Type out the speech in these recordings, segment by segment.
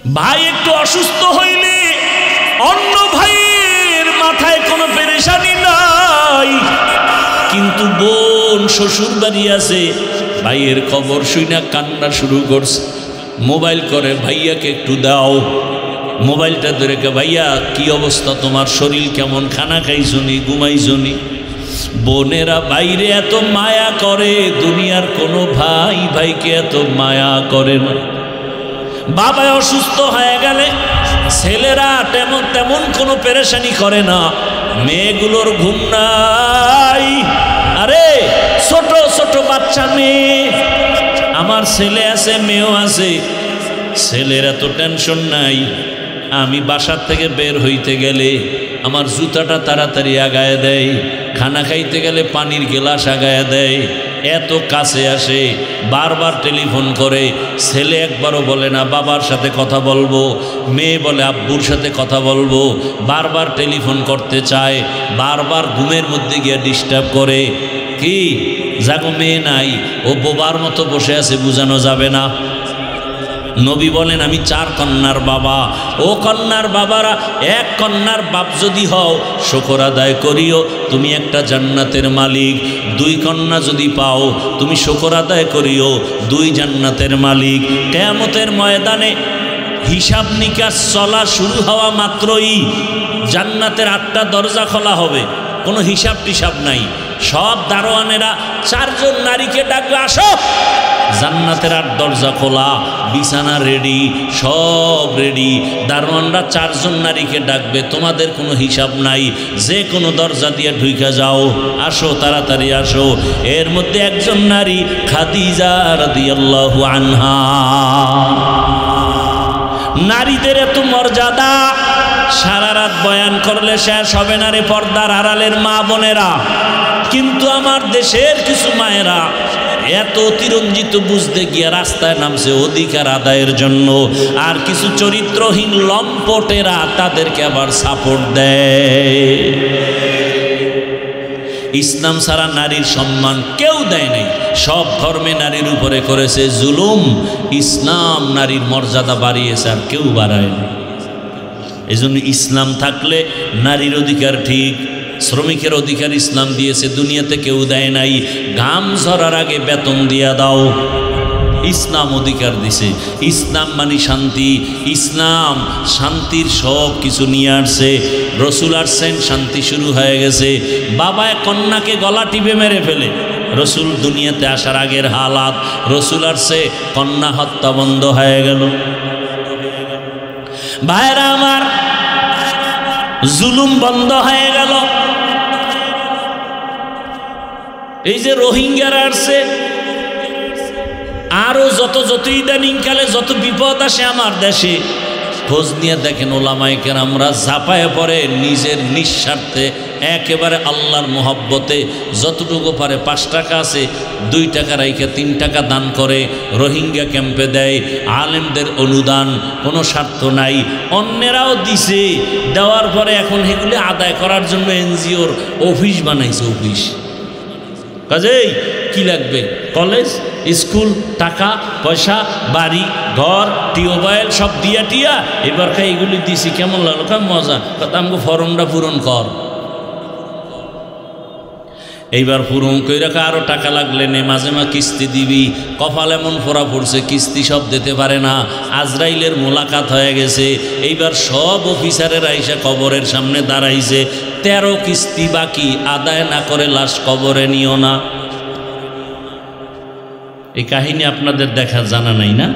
ভাই একটু অসুস্থ হইলে অন্য ভাইয়ের মাথায় কোনো পেরেশানি নাই, কিন্তু বোন শ্বশুর বাড়ি আছে, ভাইয়ের খবর শুনে কান্না শুরু করছে। মোবাইল করে, ভাইয়াকে একটু দাও। মোবাইলটা ধরে কে, ভাইয়া কি অবস্থা তোমার, শরীর কেমন, খানা খাইছনি, ঘুমাইছনি? বোনেরা বাইরে এত মায়া করে, দুনিয়ার কোনো ভাই ভাইকে এত মায়া করে না। বাবা অসুস্থ হয়ে গেলে ছেলেরা তেমন কোনো পেরেশানি করে না, মেয়েগুলোর ঘুম নাই। আরে ছোট ছোট বাচ্চা মেয়ে, আমার ছেলে আছে মেয়েও আছে, ছেলের এত টেনশন নাই। আমি বাসার থেকে বের হইতে গেলে আমার জুতাটা তাড়াতাড়ি আগায় দেয়, খানা খাইতে গেলে পানির গ্লাস আগায় দেয়, এত কাছে আসে, বারবার টেলিফোন করে। ছেলে একবারও বলে না বাবার সাথে কথা বলবো, মেয়ে বলে আব্বুর সাথে কথা বলবো, বারবার টেলিফোন করতে চায়, বারবার ঘুমের মধ্যে গিয়ে ডিস্টার্ব করে। কি জাগো মেয়ে নাই, ও বোবার মতো বসে আছে, বোঝানো যাবে না। নবী বলেন আমি 4 কন্যার বাবা। ও কন্যার বাবারা, এক কন্যার বাপ যদি হও শুকর আদায় করিও, তুমি একটা জান্নাতের মালিক। 2 কন্যা যদি পাও তুমি শুকর আদায় করিও, 2 জান্নাতের মালিক। কিয়ামতের ময়দানে হিসাব নিকাশ চলা শুরু হওয়া মাত্রই জান্নাতের 8টা দরজা খোলা হবে, কোনো হিসাব টিসাব নাই। সব দারোয়ানেরা 4 জন নারীকে ডাকবে, আসো। জান্নাতের 8 দরজা খোলা, বিছানা রেডি, সব রেডি। দারোয়ানরা 4 জন নারীকে ডাকবে, তোমাদের কোনো হিসাব নাই, যে কোনো দরজা দিয়ে ঢুইকা যাও, আসো তাড়াতাড়ি আসো। এর মধ্যে একজন নারী খাদিজা রাদিয়াল্লাহু আনহা। নারীদের এত মর্যাদা, সারা রাত বয়ান করলে শেষ হবে না রে পর্দার আড়ালের মা বোনেরা। কিন্তু আমার দেশের কিছু মায়েরা এত অতিরঞ্জিত বুঝতে গিয়ে রাস্তায় নামছে অধিকার আদায়ের জন্য, আর কিছু চরিত্রহীন লম্পটেরা তাদেরকে আবার সাপোর্ট দেয়। ইসলাম ছাড়া নারীর সম্মান কেউ দেয় নাই, সব ধর্মে নারীর উপরে করেছে জুলুম। ইসলাম নারীর মর্যাদা বাড়িয়েছে, আর কেউ বাড়ায় না। এই জন্য ইসলাম থাকলে নারীর অধিকার ঠিক, শ্রমিকের অধিকার ইসলাম দিয়েছে, দুনিয়াতে কেউ দেয় নাই। ঘাম ঝরার আগে বেতন দিয়া দাও, ইসলাম অধিকার দিছে। ইসলাম মানে শান্তি, ইসলাম শান্তির সব কিছু নিয়ে আসছে। রসুল আসছেন, শান্তি শুরু হয়ে গেছে। বাবা কন্যাকে গলা টিপে মেরে ফেলে, রসুল দুনিয়াতে আসার আগের হালাত। রসুল আসছে, কন্যা হত্যা বন্ধ হয়ে গেল। ভাইরা আমার, জুলুম বন্ধ হয়ে গেল। এই যে রোহিঙ্গারা আসছে, আরো যত ইদানিংকালে যত বিপদ আসে আমার দেশে, খোঁজ নিয়ে দেখেন ওলামায়ে কেরামরা ঝাঁপায়ে পড়ে নিজের নিঃস্বার্থে একেবারে আল্লাহর মোহব্বতে যতটুকু পারে, 5 টাকা আছে 2 টাকা রাইখে 3 টাকা দান করে রোহিঙ্গা ক্যাম্পে দেয়। আলেমদের অনুদান, কোনো স্বার্থ নাই। অন্যেরাও দিছে, দেওয়ার পরে এখন এগুলি আদায় করার জন্য এনজিওর অফিস বানাইছে। অফিস কাজেই কি লাগবে, কলেজ, স্কুল, টাকা পয়সা, বাড়ি ঘর, টিউবওয়েল সব দিয়া টিয়া এবার এইগুলি দিছি, কেমন লাগলো, কেমন মজা, আমাকে ফর্মটা পূরণ কর। এইবার পূরণ করে রাখা, আরও টাকা লাগলে নে, মাঝে মাঝে কিস্তি দিবি। কপাল এমন ফোড়া পড়ছে, কিস্তি সব দিতে পারে না। আজরাইলের মোলাকাত হয়ে গেছে। এইবার সব অফিসারের আইসা কবরের সামনে দাঁড়াইছে, 13 কিস্তি বাকি, আদায় না করে লাশ কবরে নিও না। এই কাহিনী আপনাদের দেখা জানা নাই না?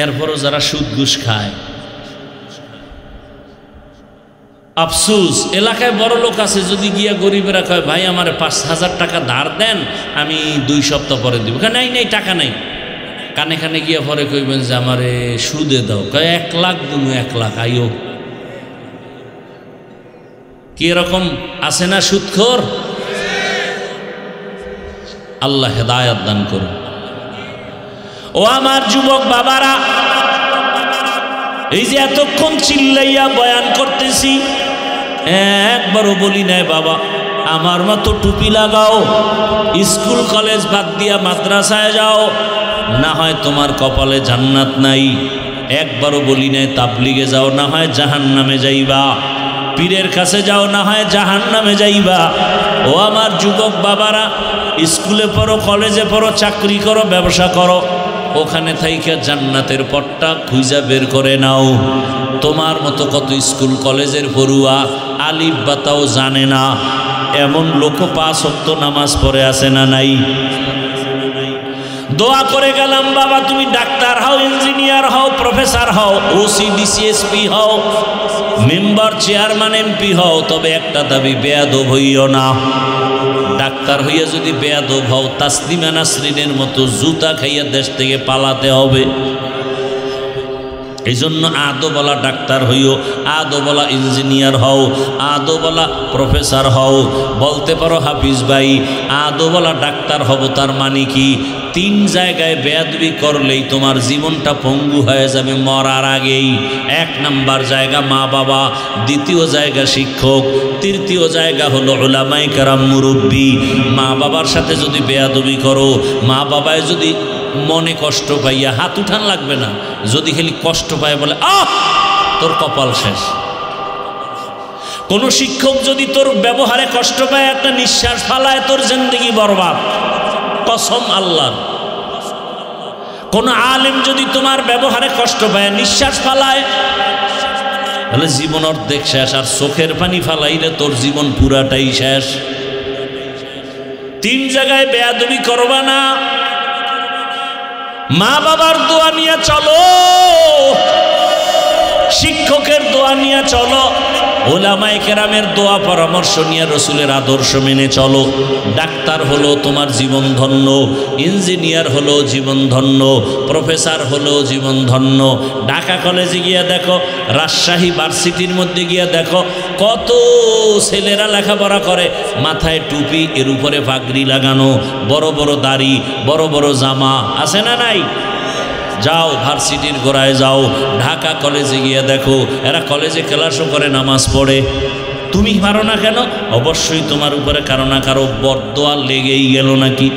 এরপরও যারা সুদ ঘুষ খায়, আফসুস, এলাকায় বড় লোক আছে, যদি গিয়া গরিবেরা কয় ভাই আমার 5,000 টাকা ধার দেন, আমি 2 সপ্তাহ পরে দিব, নাই নাই টাকা নাই। কানে কানে গিয়া পরে কইবেন যে আমারে সুদে দাও, কয় 1 লাখ দিমু, 1 লাখ আইও। কি এরকম আছে না সুদখোর? আল্লাহ হেদায়েত দান করুন। ও আমার যুবক বাবারা, এই যে এতক্ষণ চিল্লাইয়া বয়ান করতেছি, একবারও বলি নাই বাবা আমার মতো টুপি লাগাও, স্কুল কলেজ বাদ দিয়া মাদ্রাসায় যাও, না হয় তোমার কপালে জান্নাত নাই। একবারও বলি নাই তাবলিগে যাও, না হয় জাহান্নামে যাইবা। পীরের কাছে যাও, না হয় জাহান্নামে যাইবা। ও আমার যুবক বাবারা, স্কুলে পড়ো, কলেজে পড়ো, চাকরি করো, ব্যবসা করো, ওখানে থাইকা জান্নাতের পথটা খুঁজা বের করে নাও। তোমার মতো কত স্কুল কলেজের পড়ুয়া আলিফ বাতাও জানে না, এমন লোক 5 ওয়াক্ত নামাজ পড়ে আছে না নাই? দোয়া করে গেলাম, বাবা তুমি ডাক্তার হও, ইঞ্জিনিয়ার হও, প্রফেসর হও, ওসি ডিসিএসপি হও, মেম্বার চেয়ারম্যান এমপি হও, তবে একটা দাবি, বেয়াদব হইও না। ডাক্তার হইয়া যদি বেয়াদব হও, তাসলিমা নাসরিনের মতো জুতা খাইয়া দেশ থেকে পালাতে হবে। এই জন্য আদবলা ডাক্তার হইও, আদবলা ইঞ্জিনিয়ার হও, আদবলা প্রফেসর হও। বলতে পারো হাফিজ ভাই আদবলা ডাক্তার হব, তার মানে কি? 3 জায়গায় বেয়াদবি করলেই তোমার জীবনটা পঙ্গু হয়ে যাবে মরার আগেই। 1 নাম্বার জায়গা মা বাবা, 2য় জায়গা শিক্ষক, 3য় জায়গা হলো উলামায়ে কেরাম মুরব্বী। মা বাবার সাথে যদি বেয়াদবি করো, মা বাবায় যদি মনে কষ্ট পাইয়া, হাত উঠান লাগবে না, যদি খালি কষ্ট পায় বলে আহ, তোর কপাল শেষ। কোন শিক্ষক যদি তোর ব্যবহারে কষ্ট পায়, একটা নিঃশ্বাস ফালায়, তোর জিন্দেগি বরবাদ, কসম আল্লাহর। কোন আলেম যদি তোমার ব্যবহারে কষ্ট পায়, নিঃশ্বাস ফালায়, তাহলে জীবন অর্ধেক শেষ। আর চোখের পানি ফালাইলে তোর জীবন পুরাটাই শেষ। 3 জায়গায় বেয়াদবি করবা না। মা বাবার দোয়া নিয়ে চলো, শিক্ষকের দোয়া নিয়ে চলো, ওলামায়ে কেরামের দোয়া পরামর্শ নিয়ে রসুলের আদর্শ মেনে চলো। ডাক্তার হলো তোমার জীবন ধন্য, ইঞ্জিনিয়ার হলো জীবন ধন্য, প্রফেসর হলো জীবন ধন্য। ঢাকা কলেজে গিয়া দেখো, রাজশাহী ভার্সিটির মধ্যে গিয়া দেখো, কত ছেলেরা লেখাপড়া করে, মাথায় টুপি, এর উপরে পাগড়ি লাগানো, বড় বড় দাড়ি, বড় বড় জামা, আছে না নাই? যাও ভার্সিটির গোড়ায় যাও, ঢাকা কলেজে গিয়ে দেখো, এরা কলেজে ক্লাসও করে, নামাজ পড়ে। তুমি পারো না কেন? অবশ্যই তোমার উপরে কারো না কারো বরদোয়া লেগেই গেল নাকি।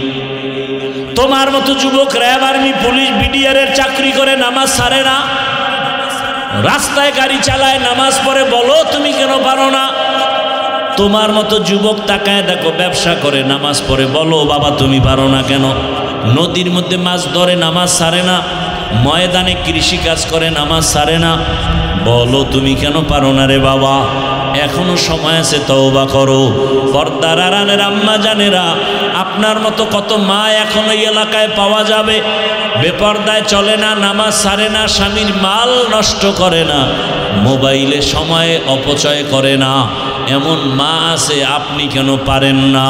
তোমার মতো যুবক র্যাব, আর্মি, পুলিশ, বিডিআরের চাকরি করে, নামাজ ছাড়ে না, রাস্তায় গাড়ি চালায়, নামাজ পড়ে, বলো তুমি কেন পারো না? তোমার মতো যুবক তাকায় দেখো, ব্যবসা করে, নামাজ পড়ে, বলো বাবা তুমি পারো না কেন? নদীর মধ্যে মাছ ধরে, নামাজ ছাড়ে না, ময়দানে কৃষি কাজ করে, নামাজ ছাড়ে না, বলো তুমি কেন পারো না রে বাবা? এখনো সময় আছে, তওবা করো। পর্দার আড়ালের আম্মা জানেরা, আপনার মতো কত মা এখনো এই এলাকায় পাওয়া যাবে, বেপর্দায় চলে না, নামাজ ছাড়ে না, স্বামীর মাল নষ্ট করে না, মোবাইলে সময় অপচয় করে না, এমন মা আছে, আপনি কেন পারেন না?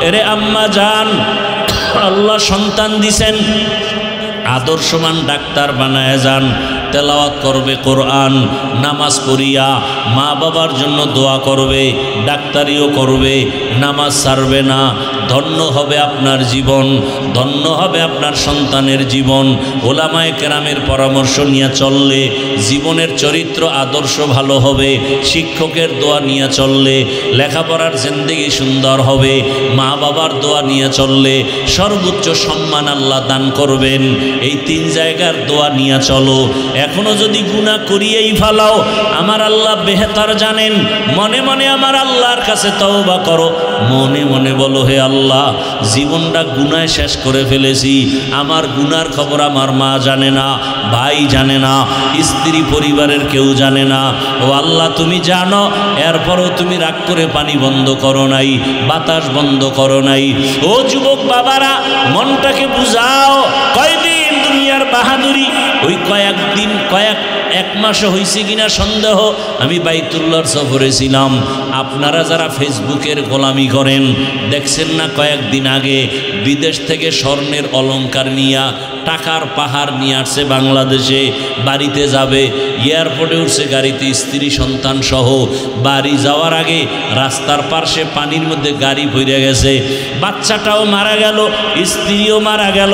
এরে আম্মা জান, আল্লাহ সন্তান দিছেন, আদর্শমান ডাক্তার বানায় যান, তেলাওয়াত করবে কোরআন, নামাজ পড়িয়া মা বাবার জন্য দোয়া করবে, ডাক্তারিও করবে, নামাজ ছাড়বে না। ধন্য হবে আপনার জীবন, ধন্য হবে আপনার সন্তানের জীবন। ওলামায়ে কেরামের পরামর্শ নিয়ে চললে জীবনের চরিত্র আদর্শ ভালো হবে, শিক্ষকের দোয়া নিয়ে চললে লেখাপড়ার জিন্দেগি সুন্দর হবে, মা বাবার দোয়া নিয়ে চললে সর্বোচ্চ সম্মান আল্লাহ দান করবেন। এই 3 জায়গার দোয়া নিয়ে চলো। এখনো যদি গুনাহ করিয়েই ফেলাও, আমার আল্লাহ বেহতর জানেন। মনে মনে আমার আল্লাহর কাছে তওবা করো, মনে মনে বলো, হে আল্লাহ, জীবনটা গুনায় শেষ করে ফেলেছি, আমার গুনার খবর আমার মা জানে না, ভাই জানে না, স্ত্রী পরিবারের কেউ জানে না। ও আল্লাহ তুমি জানো, এরপরও তুমি রাগ করে পানি বন্ধ করো নাই, বাতাস বন্ধ করো নাই। ও যুবক বাবারা, মনটাকে বুঝাও। কয়দিন দুনিয়ার বাহাদুরি, ওই কয়েকদিন, এক মাসে হয়েছে কিনা সন্দেহ। আমি বাইতুল্লাহর সফরে ছিলাম। আপনারা যারা ফেসবুকের গোলামি করেন, দেখছেন না কয়েকদিন আগে বিদেশ থেকে স্বর্ণের অলংকার নিয়া, টাকার পাহাড় নিয়ে আসছে বাংলাদেশে, বাড়িতে যাবে, এয়ারপোর্টে উঠছে গাড়িতে, স্ত্রী সন্তান সহ। বাড়ি যাওয়ার আগে রাস্তার পাশে পানির মধ্যে গাড়ি ভরে গেছে, বাচ্চাটাও মারা গেল, স্ত্রীও মারা গেল।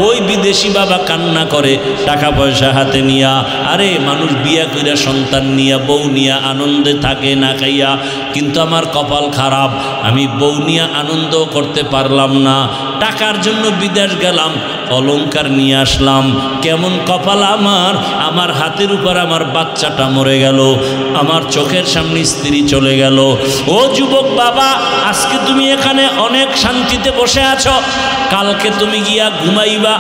ওই বিদেশি বাবা কান্না কান্না করে টাকা পয়সা হাতে নিয়া। আরে মানুষ বিয়া কইরা সন্তান নিয়া বউ নিয়া আনন্দে থাকে না খাইয়া, কিন্তু আমার কপাল খারাপ, আমি বউ নিয়া আনন্দ করতে পারলাম না, টাকার জন্য বিদেশ গেলাম, অলংকার নিয়ে আসলাম, কেমন কপাল আমার, আমার হাতের উপর আমার বাচ্চাটা মরে গেল, আমার চোখের সামনে স্ত্রী চলে গেল। ও যুবক বাবা, আজকে তুমি এখানে অনেক শান্তিতে বসে আছো, কালকে তুমি গিয়া ঘুমাইবা,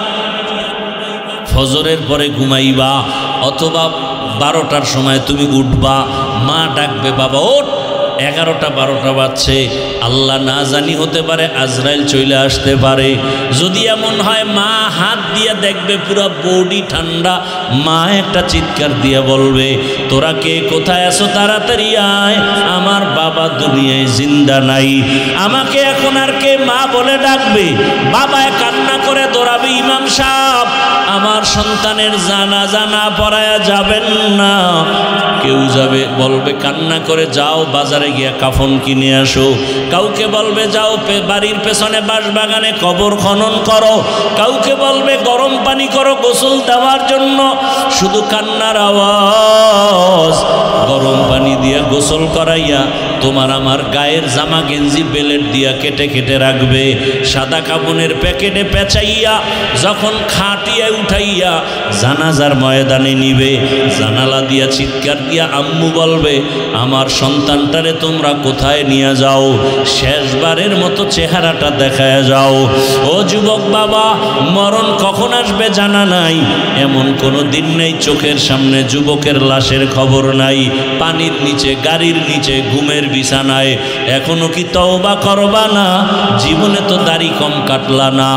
ফজরের পরে ঘুমাইবা, অথবা 12টার সময় তুমি উঠবা, মা ডাকবে বাবা ওঠ, 11টা 12টা বাজছে, আল্লাহ না জানি হতে পারে আজরাইল চলে আসতে পারে। যদি এমন হয় মা হাত দিয়ে দেখবে পুরো বডি ঠান্ডা, মা একটা চিৎকার দিয়ে বলবে তোরা কে কোথায় আছো, তাড়াতাড়ি আয়, আমার বাবা দুনিয়ায় জিন্দা নাই। আমাকে এখন আর কে মা বলে ডাকবে? বাবায় কান্না করে দৌড়াবে, ইমাম সাহেব আমার সন্তানের জানাজা না পড়ায়া যাবেন না। কেউ যাবে বলবে কান্না করে যাও বাজারে গিয়া কাফন কিনে আসো, কাউকে বলবে যাও বাড়ির পেছনে বাঁশবাগানে কবর খনন করো, কাউকে বলবে গরম পানি করো গোসল দেওয়ার জন্য, শুধু কান্নার আওয়াজ। গরম পানি দিয়া গোসল করাইয়া তোমার আমার গায়ের জামা গেঞ্জি বেলেট দিয়া কেটে কেটে রাখবে, সাদা কাপনের প্যাকেটে পেঁচাইয়া যখন খাটিয়া উঠাইয়া জানাজার ময়দানে নিবে, জানালা দিয়া চিৎকার দিয়া আম্মু বলবে আমার সন্তানটারে তোমরা কোথায় নিয়ে যাও, শেষবারের মতো চেহারাটা দেখায় যাও। ও যুবক বাবা, মরণ কখন আসবে জানা নাই, এমন কোনো দিন নেই চোখের সামনে যুবকের লাশের খবর নাই, পানির নিচে গাড়ির নিচে ঘুমের বিছানায়। এখনো কি তওবা করবা না? জীবনে তো দাড়ি কম কাটলা না,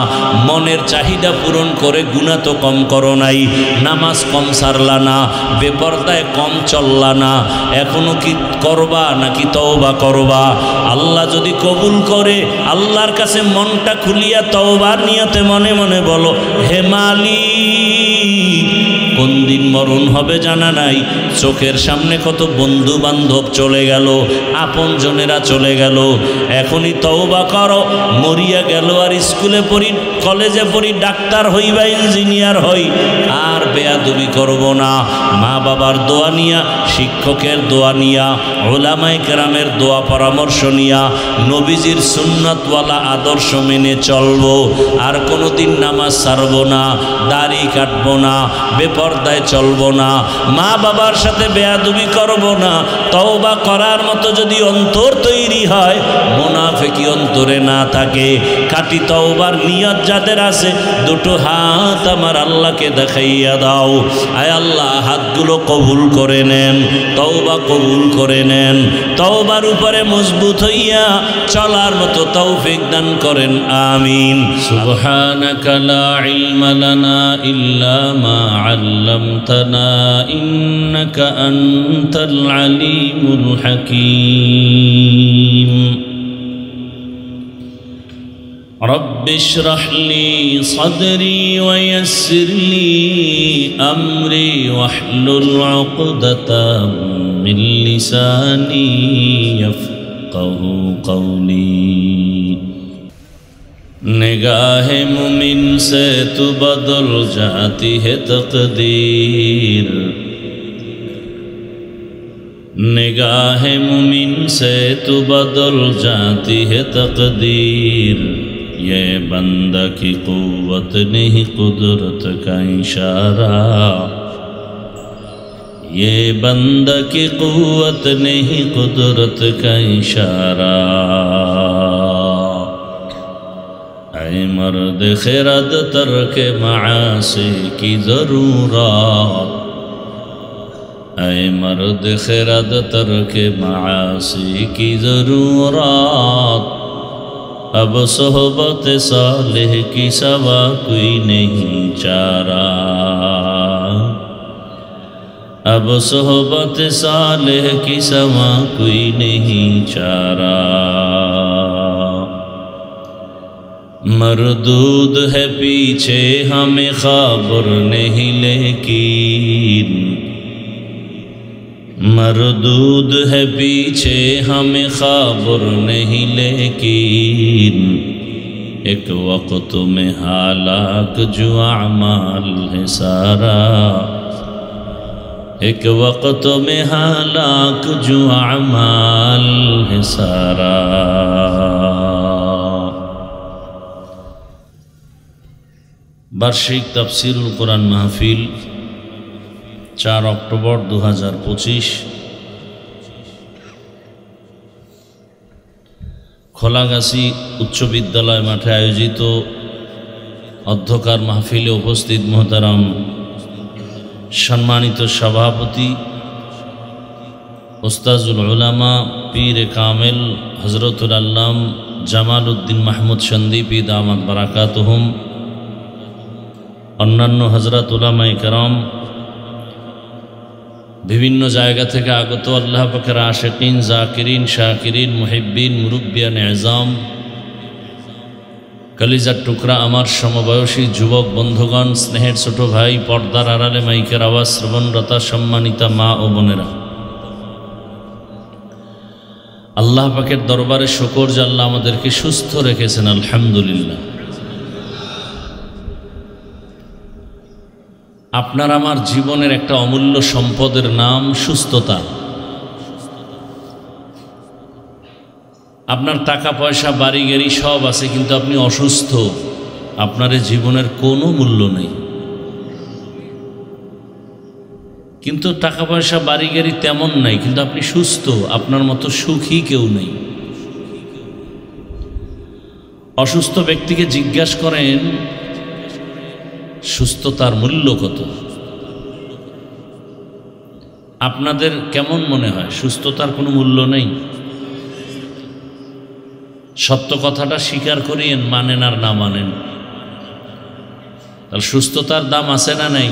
মনের চাহিদা পূরণ করে গুনাহ তো কম করো নাই, নামাজ কম সারলা না, বেপরদায় কম চললা না, এখনো কি করবা নাকি তওবা করবা? আল্লাহ যদি কবুল করে, আল্লাহর কাছে মনটা খুলিয়া তওবার নিয়তে মনে মনে বলো হে মালিক, কোন দিন মরণ হবে জানা নাই, চোখের সামনে কত বন্ধু বান্ধব চলে গেল, আপন জনেরা চলে গেল, এখনই তওবা করো। মরিয়া গেল আর স্কুলে পড়ি, কলেজে পড়ি, ডাক্তার হই বা ইঞ্জিনিয়ার হই, আর বেয়াদবি করব না। মা বাবার দোয়া নিয়া, শিক্ষকের দোয়া নিয়া, ওলামায়ে কেরামের দোয়া পরামর্শ নিয়া, নবীজির সুন্নতওয়ালা আদর্শ মেনে চলবো, আর কোনোদিন নামাজ ছাড়বো না, দাড়ি কাটবো না, বেপরদায় চলবো না, মা বাবার সাথে বেয়াদবি করব না। তওবা করার মতো যদি অন্তর তৈরি হয়, মুনাফিকি অন্তরে না থাকে, খাঁটি তওবার নিয়ত যাদের আছে, দুটো হাত আমার আল্লাহকে দেখাইয়া দাও। আয় আল্লাহ, হাতগুলো কবুল করে নেন, তওবা কবুল করে নেন, তওবার উপরে মজবুত হইয়া চলার মতো তৌফিক দান করেন, আমিন। সুবহানাকা লা ইলমা লানা ইল্লা মা আল্লামতানা ইন্নাকা আনতাল আলিমুল হাকীম। رب اشرح لي صدري ويسر لي أمري واحلل عقدة من لساني يفقه قولي। निगाह मुमिन से तू बदल जाती है तकदीर, निगाह मुमिन से तू बदल जाती है तकदीर। ये बंदा की कुव्वत नहीं कुदरत का इशारा, ये बंदा की कुव्वत नहीं कुदरत का इशारा। ऐ मर्द खिरद तर्क मासी की ज़रूरत, ऐ मर्द खिरद तर्क मासी की ज़रूरत। अब सोहबत सालेह की सवा कोई नहीं चारा, अब सोहबत सालेह की सवा कोई नहीं चारा। मरदूद है पीछे हमें खबर नहीं लेकिन, मरदूद है पीछे हमें खबर नहीं लेकिन। एक वक्त में हालाक जो अमाल है सारा, एक वक्त में हालाक जो अमाल है सारा। বার্ষিক তাফসীরুল কোরআন মাহফিল 4 অক্টোবর 2025 খোলাগাছি উচ্চ বিদ্যালয় মাঠে আয়োজিত অধ্যকার মাহফিলে উপস্থিত মোহতারাম সম্মানিত সভাপতি ওস্তাজুল উলামা পীর কামেল হযরতুল আল্লাম জামাল উদ্দিন মাহমুদ সন্দীপী দামাত বারাকাতুহুম, অন্যান্য হযরত উলামায়ে কেরাম, বিভিন্ন জায়গা থেকে আগত আল্লাহ পাকের আশিকিন, জাকিরিন, শাকিরিন, মুহিব্বিন, মুরব্বিয়ান এজাম, কলিজার টুকরা আমার সমবয়সী যুবক বন্ধুগণ, স্নেহের ছোট ভাই, পর্দার আড়ালে মাইকের আওয়াজ শ্রবণরতা সম্মানিতা মা ও বোনেরা, আল্লাহ পাকের দরবারে শুকর যে আল্লাহ আমাদেরকে সুস্থ রেখেছেন, আলহামদুলিল্লাহ। আপনার আমার জীবনের একটা অমূল্য সম্পদের নাম সুস্থতা। আপনার টাকা পয়সা বাড়ি গাড়ি সব আছে, কিন্তু আপনি অসুস্থ, আপনার জীবনের কোনো মূল্য নেই। কিন্তু টাকা পয়সা বাড়ি গাড়ি তেমন নাই, কিন্তু আপনি সুস্থ, আপনার মতো সুখী কেউ নেই। অসুস্থ ব্যক্তিকে জিজ্ঞাসা করেন সুস্থতার মূল্য কত? আপনাদের কেমন মনে হয় সুস্থতার কোনো মূল্য নেই? সত্য কথাটা স্বীকার করিয়েন, মানেন আর না মানেন, তাহলে সুস্থতার দাম আছে না নাই?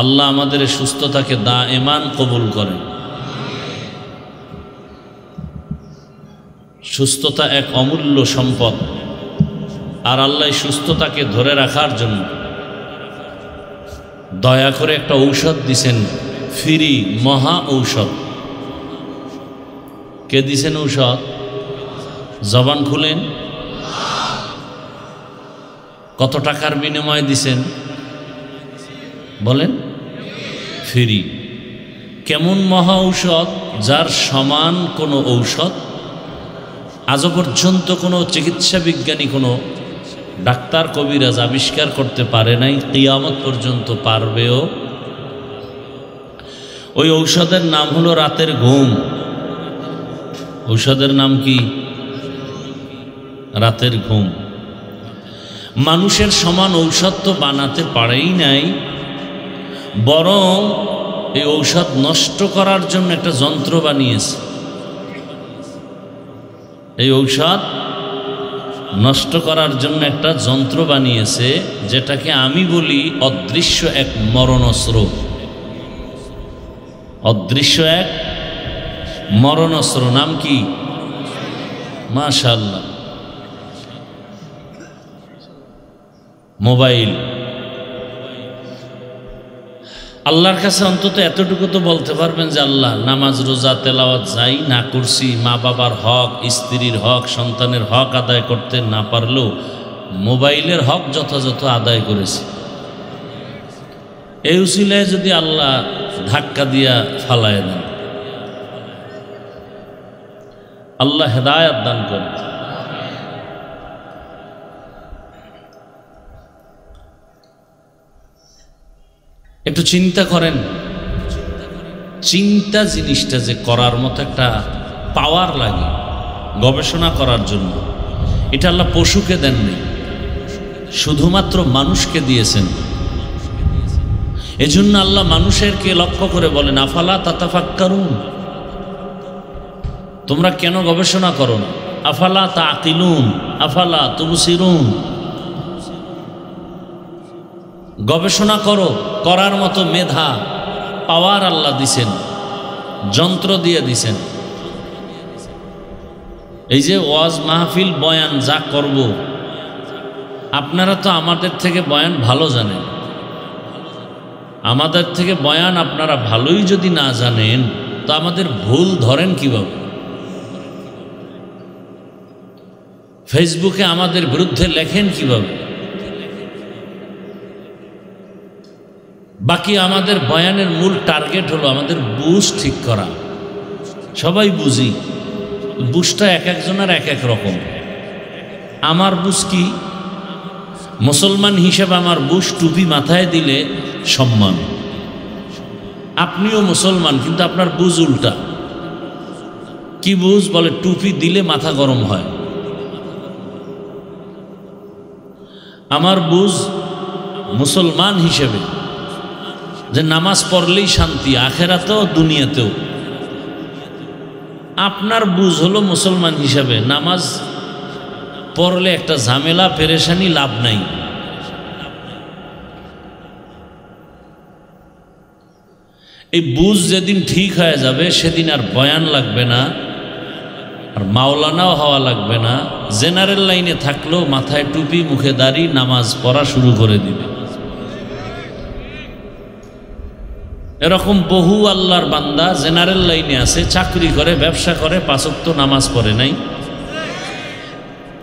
আল্লাহ আমাদের সুস্থতাকে দায়েমান কবুল করেন। সুস্থতা এক অমূল্য সম্পদ, আর আল্লাহ সুস্থতাকে ধরে রাখার জন্য দয়া করে একটা ঔষধ দিছেন, ফ্রি মহা ঔষধ। কে দিছেন ঔষধ? জবান খুলেন। কত টাকার বিনিময়ে দিছেন বলেন? ফ্রি। কেমন মহা ঔষধ, যার সমান কোনো ঔষধ আজও পর্যন্ত কোনো চিকিৎসা বিজ্ঞানী, কোনো ডাক্তার কবিরাজ আবিষ্কার করতে পারে নাই, কিয়ামত পর্যন্ত পারবেও। ওই ঔষধের নাম হলো রাতের ঘুম। ঔষধের নাম কি? রাতের ঘুম। মানুষের সমান ঔষধ তো বানাতে পারেই নাই, বরং এই ঔষধ নষ্ট করার জন্য একটা যন্ত্র বানিয়েছে। এই ঔষধ নষ্ট করার জন্য একটা যন্ত্র বানিয়েছে, যেটাকে আমি বলি অদৃশ্য এক মরণস্ত্র। অদৃশ্য এক মরণস্ত্র। নাম কি? মাশাআল্লাহ, মোবাইল। আল্লাহর কাছে অন্তত এতটুকু তো বলতে পারবেন যে আল্লাহ, নামাজ রোজা তেলাওয়াত যাই না করছি, মা বাবার হক, স্ত্রীর হক, সন্তানের হক আদায় করতে না পারলেও মোবাইলের হক যথাযথ আদায় করেছি। এই উসিলায় যদি আল্লাহ ধাক্কা দিয়া ফালায় দেন, আল্লাহ হেদায়েত দান করেন। একটু চিন্তা করেন, চিন্তা জিনিসটা যে করার মতো একটা পাওয়ার লাগে গবেষণা করার জন্য, এটা আল্লাহ পশুকে দেননি, শুধুমাত্র মানুষকে দিয়েছেন। এজন্য আল্লাহ মানুষেরকে লক্ষ্য করে বলেন, আফালা তাতাফাক্কারুন, তোমরা কেন গবেষণা করো না? আফালা তাআকিলুন, আফালা তুবসিরুন। গবেষণা করো, করার মতো মেধা পাওয়ার আল্লাহ দিছেন, যন্ত্র দিয়ে দিছেন। এই যে ওয়াজ মাহফিল বয়ান যা করব, আপনারা তো আমাদের থেকে বয়ান ভালো জানেন। আমাদের থেকে বয়ান আপনারা ভালোই যদি না জানেন, তো আমাদের ভুল ধরেন কিভাবে? ফেসবুকে আমাদের বিরুদ্ধে লেখেন কিভাবে? বাকি আমাদের বয়ানের মূল টার্গেট হলো আমাদের বুঝ ঠিক করা। সবাই বুঝি, বুঝটা এক একজনের এক এক রকম। আমার বুঝ কি? মুসলমান হিসেবে আমার বুঝ টুপি মাথায় দিলে সম্মান। আপনিও মুসলমান, কিন্তু আপনার বুঝ উল্টা। কি বুঝ? বলে টুপি দিলে মাথা গরম হয়। আমার বুঝ মুসলমান হিসেবে যে নামাজ পড়লেই শান্তি, আখেরাতেও দুনিয়াতেও। আপনার বুঝ হলো মুসলমান হিসাবে নামাজ পড়লে একটা ঝামেলা, পেরেশানি, লাভ নাই। এই বুঝ যেদিন ঠিক হয়ে যাবে সেদিন আর বয়ান লাগবে না, আর মাওলানাও হওয়া লাগবে না। জেনারেল লাইনে থাকলেও মাথায় টুপি, মুখে দাড়ি, নামাজ পড়া শুরু করে দিবে। এরকম বহু আল্লাহর বান্দা জেনারেল লাইনে আছে, চাকরি করে, ব্যবসা করে, 5 ওয়াক্ত নামাজ পড়ে নাই।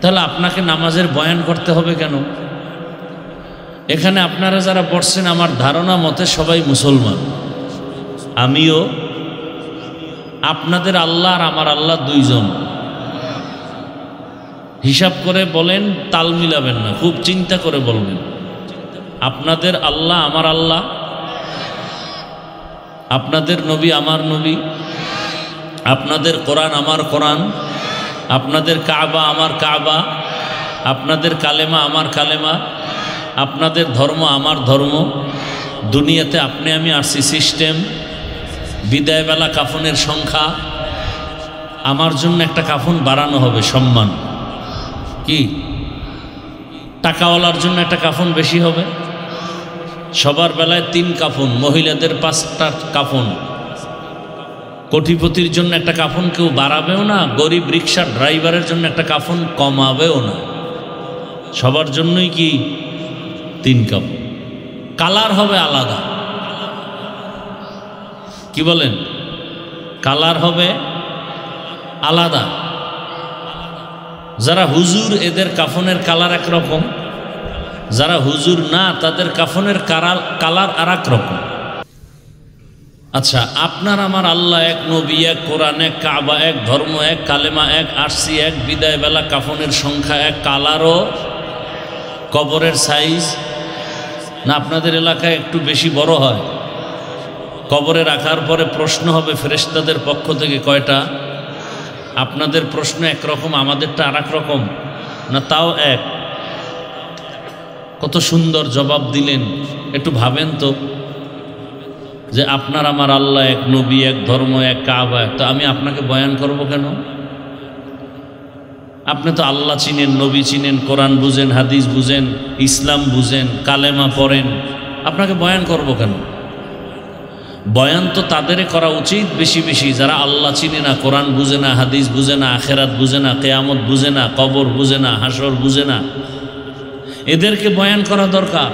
তাহলে আপনাকে নামাজের বয়ান করতে হবে কেন? এখানে আপনারা যারা পড়ছেন আমার ধারণা মতে সবাই মুসলমান। আমিও। আপনাদের আল্লাহ আর আমার আল্লাহ দুইজন। হিসাব করে বলেন, তাল মিলাবেন না, খুব চিন্তা করে বলবেন। আপনাদের আল্লাহ আমার আল্লাহ, আপনাদের নবী আমার নবী, আপনাদের কোরআন আমার কোরআন, আপনাদের কাবা আমার কাবা, আপনাদের কালেমা আমার কালেমা, আপনাদের ধর্ম আমার ধর্ম। দুনিয়াতে আপনি আমি আসছি সিস্টেম। বিদায়বেলা কাফনের সংখ্যা, আমার জন্য একটা কাফন বাড়ানো হবে, সম্মান। কি টাকাওয়ালার জন্য একটা কাফন বেশি হবে? সবার বেলায় 3 কাফন, মহিলাদের 5টা কাফন। কোটিপতির জন্য একটা কাফন কেউ বাড়াবেও না, গরিব রিক্সার ড্রাইভারের জন্য একটা কাফন কমাবেও না। সবার জন্যই কি 3 কাফন। কালার হবে আলাদা। কি বলেন? কালার হবে আলাদা। যারা হুজুর এদের কাফনের কালার একরকম, যারা হুজুর না তাদের কাফনের কালার আর এক রকম। আচ্ছা, আপনার আমার আল্লাহ এক, নবী এক, কোরআন এক, কাবা এক, ধর্ম এক, কালেমা এক, আরসি এক, বিদায় বেলা কাফনের সংখ্যা এক, কালারও, কবরের সাইজ না আপনাদের এলাকায় একটু বেশি বড় হয়? কবরে রাখার পরে প্রশ্ন হবে ফেরেশতাদের পক্ষ থেকে কয়টা? আপনাদের প্রশ্ন একরকম, আমাদেরটা আর এক রকম না? তাও এক। কত সুন্দর জবাব দিলেন। একটু ভাবেন তো, যে আপনার আমার আল্লাহ এক, নবী এক, ধর্ম এক, কাবা এক, তো আমি আপনাকে বয়ান করব কেন? আপনি তো আল্লাহ চিনেন, নবী চিনেন, কোরআন বুঝেন, হাদিস বুঝেন, ইসলাম বুঝেন, কালেমা পড়েন, আপনাকে বয়ান করব কেন? বয়ান তো তাদের করা উচিত বেশি বেশি যারা আল্লাহ চিনে না, কোরআন বুঝে না, হাদিস বুঝে না, আখেরাত বুঝে না, কিয়ামত বুঝে না, কবর বুঝে না, হাসর বুঝে না। এদেরকে বয়ান করা দরকার।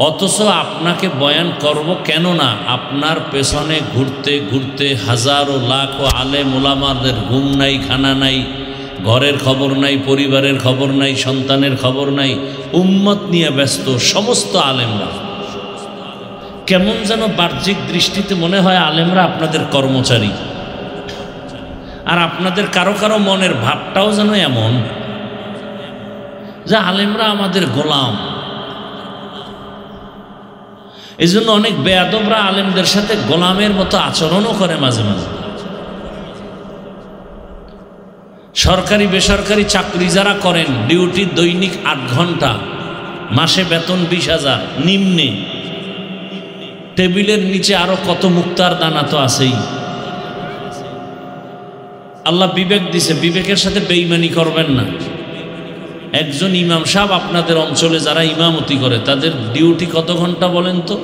অথচ আপনাকে বয়ান করব কেন না? আপনার পেছনে ঘুরতে ঘুরতে হাজারো লাখো আলেম ওলামাদের ঘুম নাই, খানা নাই, ঘরের খবর নাই, পরিবারের খবর নাই, সন্তানের খবর নাই, উম্মত নিয়ে ব্যস্ত সমস্ত আলেমরা। কেমন যেন বাহ্যিক দৃষ্টিতে মনে হয় আলেমরা আপনাদের কর্মচারী, আর আপনাদের কারো কারো মনের ভাবটাও যেন এমন যে আলেমরা আমাদের গোলাম। এই জন্য অনেক বেয়াদবরা আলেমদের সাথে গোলামের মতো আচরণও করে মাঝে মাঝে। সরকারি বেসরকারি চাকরি যারা করেন, ডিউটি দৈনিক 8 ঘন্টা, মাসে বেতন 20,000 নিম্নে, টেবিলের নিচে আরো কত মুক্তার দানা তো আছেই। আল্লাহ বিবেক দিছে, বিবেকের সাথে বেঈমানি করবেন না। একজন ইমাম সাহেব আপনাদের অঞ্চলে যারা ইমামতি করে তাদের ডিউটি কত ঘন্টা বলেন তো?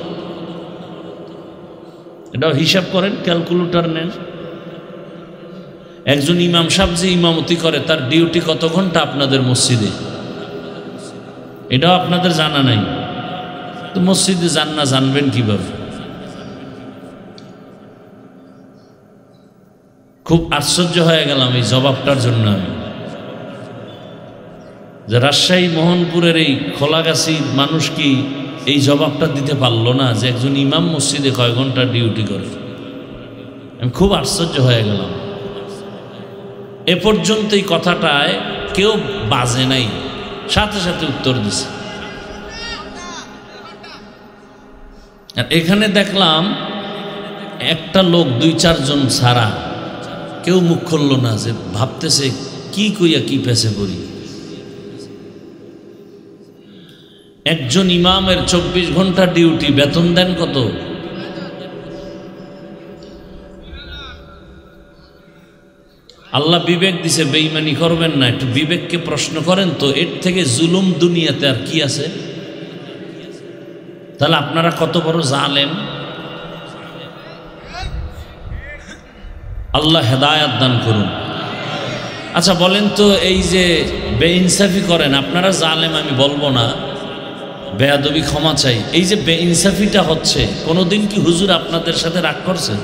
এটাও হিসাব করেন, ক্যালকুলেটর নেন। একজন ইমাম সাহেব যে ইমামতি করে তার ডিউটি কত ঘন্টা আপনাদের মসজিদে? এটাও আপনাদের জানা নাই। তো মসজিদে যান না, জানবেন কিভাবে? খুব আশ্চর্য হয়ে গেলাম এই জবাবটার জন্য। আমি যে রাজশাহী মোহনপুরের এই খোলাগাছির মানুষ কি এই জবাবটা দিতে পারল না যে একজন ইমাম মসজিদে কয় ঘন্টা ডিউটি করে? আমি খুব আশ্চর্য হয়ে গেলাম। এ পর্যন্ত এই কথাটায় কেউ বাজে নাই, সাথে সাথে উত্তর দিছে। আর এখানে দেখলাম একটা লোক 2-4 জন ছাড়া কেউ মুখ খুলল না, যে ভাবতেছে কি কইয়া কি পেছে করি। একজন ইমামের 24 ঘন্টা ডিউটি, বেতন দেন কত? আল্লাহ বিবেক দিছে, বেঈমানি করবেন না, একটু বিবেককে প্রশ্ন করেন তো, এর থেকে জুলুম দুনিয়াতে আর কি আছে? তাহলে আপনারা কত বড় জালেম! আল্লাহ হেদায়াত দান করুন। আচ্ছা বলেন তো, এই যে বেইনসাফি করেন আপনারা, জালেম আমি বলবো না, বেয়াদবি ক্ষমা চাই, এই যে বেইনসাফিটা হচ্ছে, কোনোদিন কি হুজুর আপনাদের সাথে রাগ করছে?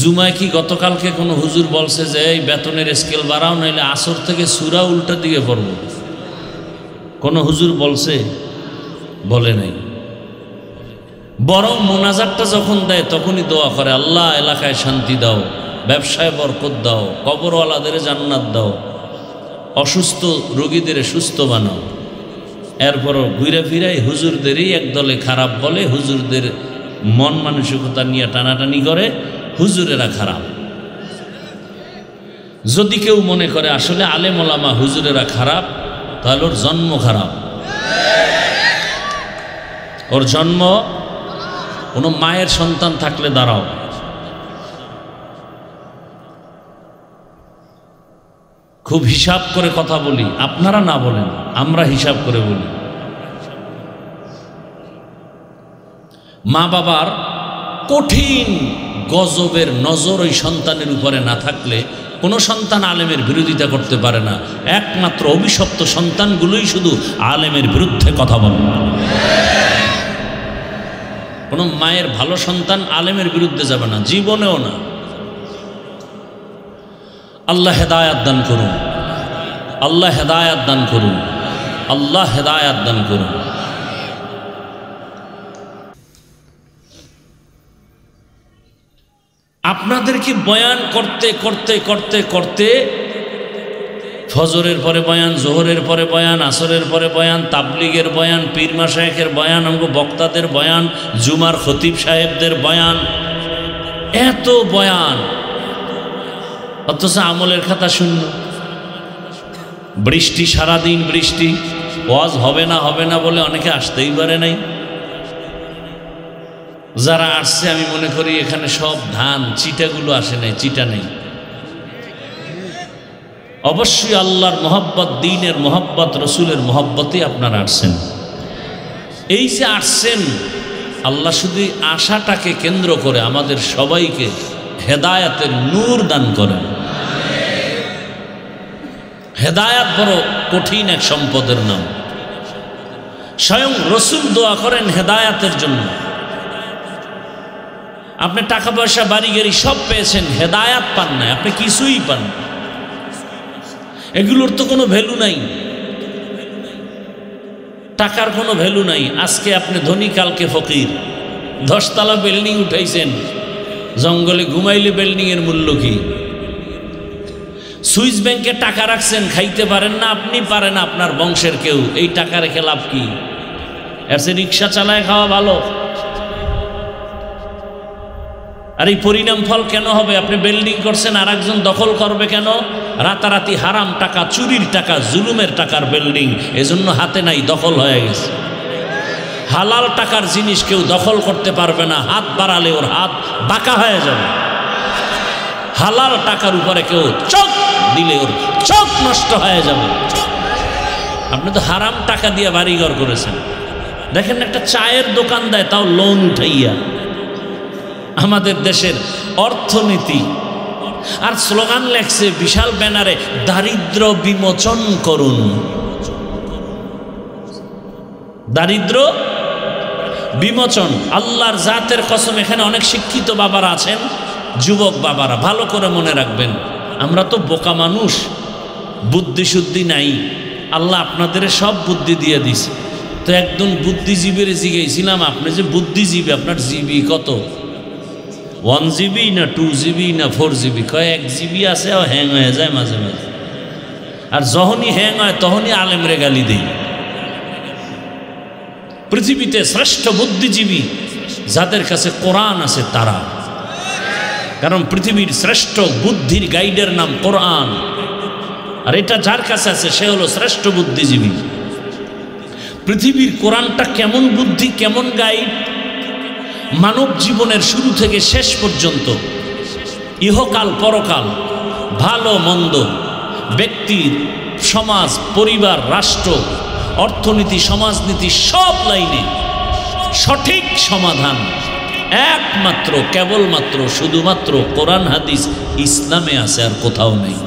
জুমায় কি গতকালকে কোনো হুজুর বলছে যে এই বেতনের স্কেল বাড়াও, নাইলে আসর থেকে সূরা উল্টা দিকে পড়ব? কোনো হুজুর বলছে? বলে নাই। বরং মোনাজাতটা যখন দেয় তখনই দোয়া করে, আল্লাহ এলাকায় শান্তি দাও, ব্যবসায় বরকত দাও, কবরওয়ালাদের জান্নাত দাও, অসুস্থ রোগীদের সুস্থ বানাও। এরপরও ঘুরে ফিরাই হুজুরদেরই একদলে খারাপ বলে, হুজুরদের মন মানসিকতা নিয়ে টানাটানি করে, হুজুরেরা খারাপ। যদি কেউ মনে করে আসলে আলেম ওলামা হুজুরেরা খারাপ, তাহলে ওর জন্ম খারাপ। ওর জন্ম, কোনো মায়ের সন্তান থাকলে দাঁড়াও। খুব হিসাব করে কথা বলি, আপনারা না বলেন, আমরা হিসাব করে বলি। মা বাবার কঠিন গজবের নজর ওই সন্তানের উপরে না থাকলে কোনো সন্তান আলেমের বিরোধিতা করতে পারে না। একমাত্র অভিশপ্ত সন্তানগুলোই শুধু আলেমের বিরুদ্ধে কথা বলে। কোনো মায়ের ভালো সন্তান আলেমের বিরুদ্ধে যাবে না, জীবনেও না। আল্লাহ হেদায়াত দান করুন, আল্লাহ হেদায়াত দান করুন, আল্লাহ হেদায়াত দান করুন। আপনাদেরকে বয়ান করতে করতে করতে করতে ফজরের পরে বয়ান, জোহরের পরে বয়ান, আসরের পরে বয়ান, তাবলিগের বয়ান, পীর মাশায়েখের বয়ান, আমগো বক্তাদের বয়ান, জুমার খতিব সাহেবদের বয়ান, এত বয়ান, অথচ আমলের খাতা শূন্য। বৃষ্টি, সারাদিন বৃষ্টি, ওয়াজ হবে না বলে অনেকে আসতেই পারে নাই। যারা আসছে আমি মনে করি এখানে সব ধান, চিটাগুলো আসে নাই, চিটা নেই। অবশ্যই আল্লাহর মহব্বত, দ্বীনের মহব্বত, রসুলের মহব্বতে আপনারা আসছেন। এই যে আসছেন, আল্লাহ শুধু আশাটাকে কেন্দ্র করে আমাদের সবাইকে হেদায়াতের নূর দান করেন। হেদায়াত বড় কঠিন এক সম্পদের নাম। স্বয়ং রসুল দোয়া করেন হেদায়াতের জন্য। আপনি টাকা পয়সা, বাড়ি গাড়ি সব পেয়েছেন, হেদায়াত পান নাই, আপনি কিছুই পান না। এগুলোর তো কোনো ভ্যালু নাই, টাকার কোনো ভ্যালু নাই। আজকে আপনি ধনী, কালকে ফকির। 10 তলা বিল্ডিং উঠাইছেন, জঙ্গলে ঘুমাইলে বিল্ডিংয়ের মূল্য কি? সুইস ব্যাংকে টাকা রাখছেন, খাইতে পারেন না আপনি, পারেন না আপনার বংশের কেউ, এই টাকা রেখে লাভ কি? এর চেয়ে রিক্সা চালায় খাওয়া ভালো। আর এই পরিণাম ফল কেন হবে? আপনি বিল্ডিং করছেন, আর একজন দখল করবে কেন? রাতারাতি হারাম টাকা, চুরির টাকা, জুলুমের টাকার বিল্ডিং, এজন্য হাতে নাই, দখল হয়ে গেছে। হালাল টাকার জিনিস কেউ দখল করতে পারবে না, হাত বাড়ালে ওর হাত বাঁকা হয়ে যাবে। হালাল টাকার উপরে কেউ চোখ দিলে ওর চোখ নষ্ট হয়ে যাবে। আপনি তো হারাম টাকা দিয়ে বাড়িঘর করেছেন। দেখেন একটা চায়ের দোকান দেয়, তাও লোন উঠাইয়া। আমাদের দেশের অর্থনীতি, আর স্লোগান লেখছে বিশাল ব্যানারে, দারিদ্র বিমোচন করুন। দারিদ্র বিমোচন। আল্লাহর জাতের কসম, এখানে অনেক শিক্ষিত বাবারা আছেন, যুবক বাবারা, ভালো করে মনে রাখবেন, আমরা তো বোকা মানুষ, বুদ্ধি শুদ্ধি নাই। আল্লাহ আপনাদের সব বুদ্ধি দিয়ে দিছে। তো একদম বুদ্ধিজীবীর জিজ্ঞেসছিলাম, আপনি যে বুদ্ধিজীবী, আপনার জিবি কত? 1 GB না 2 GB না 4 GB? কয় 1 GB আছে, ও হ্যাং হয়ে যায় মাঝে মাঝে। আর যখনই হ্যাং হয় তখনই আলেমরে গালি দেই। পৃথিবীতে শ্রেষ্ঠ বুদ্ধিজীবী যাদের কাছে কোরআন আছে তারা, কারণ পৃথিবীর শ্রেষ্ঠ বুদ্ধির গাইডের নাম কোরআন, আর এটা যার কাছে আছে সে হলো শ্রেষ্ঠ বুদ্ধিজীবী। পৃথিবীর কোরআনটা কেমন বুদ্ধি, কেমন গাইড, মানব জীবনের শুরু থেকে শেষ পর্যন্ত, ইহকাল পরকাল, ভালো মন্দ, ব্যক্তির, সমাজ, পরিবার, রাষ্ট্র, অর্থনীতি, সমাজনীতি, সব লাইনে সঠিক সমাধান একমাত্র, কেবলমাত্র, শুধুমাত্র কোরআন হাদিস ইসলামে আছে, আর কোথাও নেই।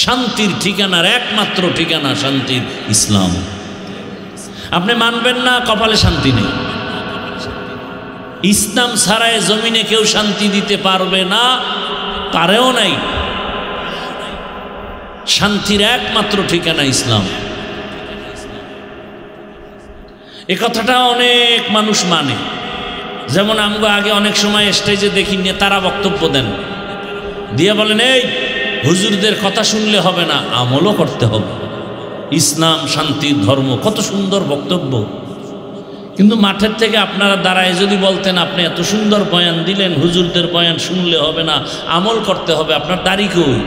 শান্তির ঠিকানার একমাত্র ঠিকানা শান্তির ইসলাম। আপনি মানবেন না, কপালে শান্তি নেই। ইসলাম ছাড়াই জমিনে কেউ শান্তি দিতে পারবে না, পারেও নাই। শান্তির একমাত্র ঠিকানা ইসলাম। এ কথাটা অনেক মানুষ মানে। যেমন আমরা আগে অনেক সময় স্টেজে দেখি নেতারা বক্তব্য দেন, দিয়ে বলেন এই হুজুরদের কথা শুনলে হবে না, আমলও করতে হবে। ইসলাম শান্তির ধর্ম, কত সুন্দর বক্তব্য। কিন্তু মাঠের থেকে আপনারা দাঁড়ায় যদি বলতেন আপনি এত সুন্দর বয়ান দিলেন, হুজুরদের বয়ান শুনলে হবে না, আমল করতে হবে, আপনার দাড়ি কই?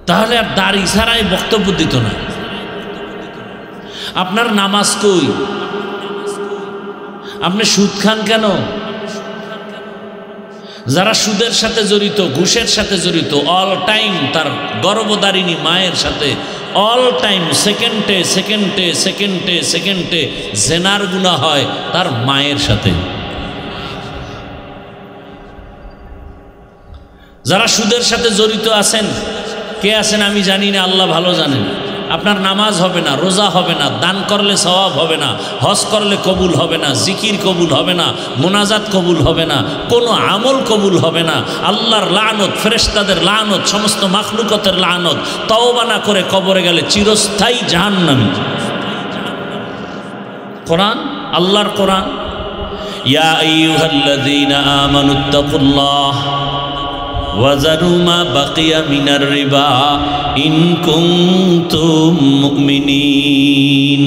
তাহলে আর দাড়ি ছাড়াই বক্তব্য দিত না। আপনার নামাজ কই? আপনি সুদ খান কেন? যারা সুদের সাথে জড়িত, ঘুষের সাথে জড়িত, অল টাইম তার গর্ভধারিণী মায়ের সাথে অল টাইম সেকেন্ডে সেকেন্ডে সেকেন্ডে সেকেন্ডে জেনার গুনাহ হয় তার মায়ের সাথে। যারা সুদের সাথে জড়িত আছেন, কে আছেন আমি জানি না, আল্লাহ ভালো জানেন। আপনার নামাজ হবে না, রোজা হবে না, দান করলে সওয়াব হবে না, হজ করলে কবুল হবে না, জিকির কবুল হবে না, মোনাজাত কবুল হবে না, কোনো আমল কবুল হবে না। আল্লাহর লানত, ফেরেশতাদের লানত, সমস্ত মাখলুকতের লানত, তওবা না করে কবরে গেলে চিরস্থায়ী জাহান্নামী। কোরআন, আল্লাহর কোরআন, ইয়া আইয়ুহাল্লাযীনা আমানুত্তাকুল্লাহ ওয়াজারু মা বাকিয়া মিনার রিবা ইন কুনতুম মুমিনিন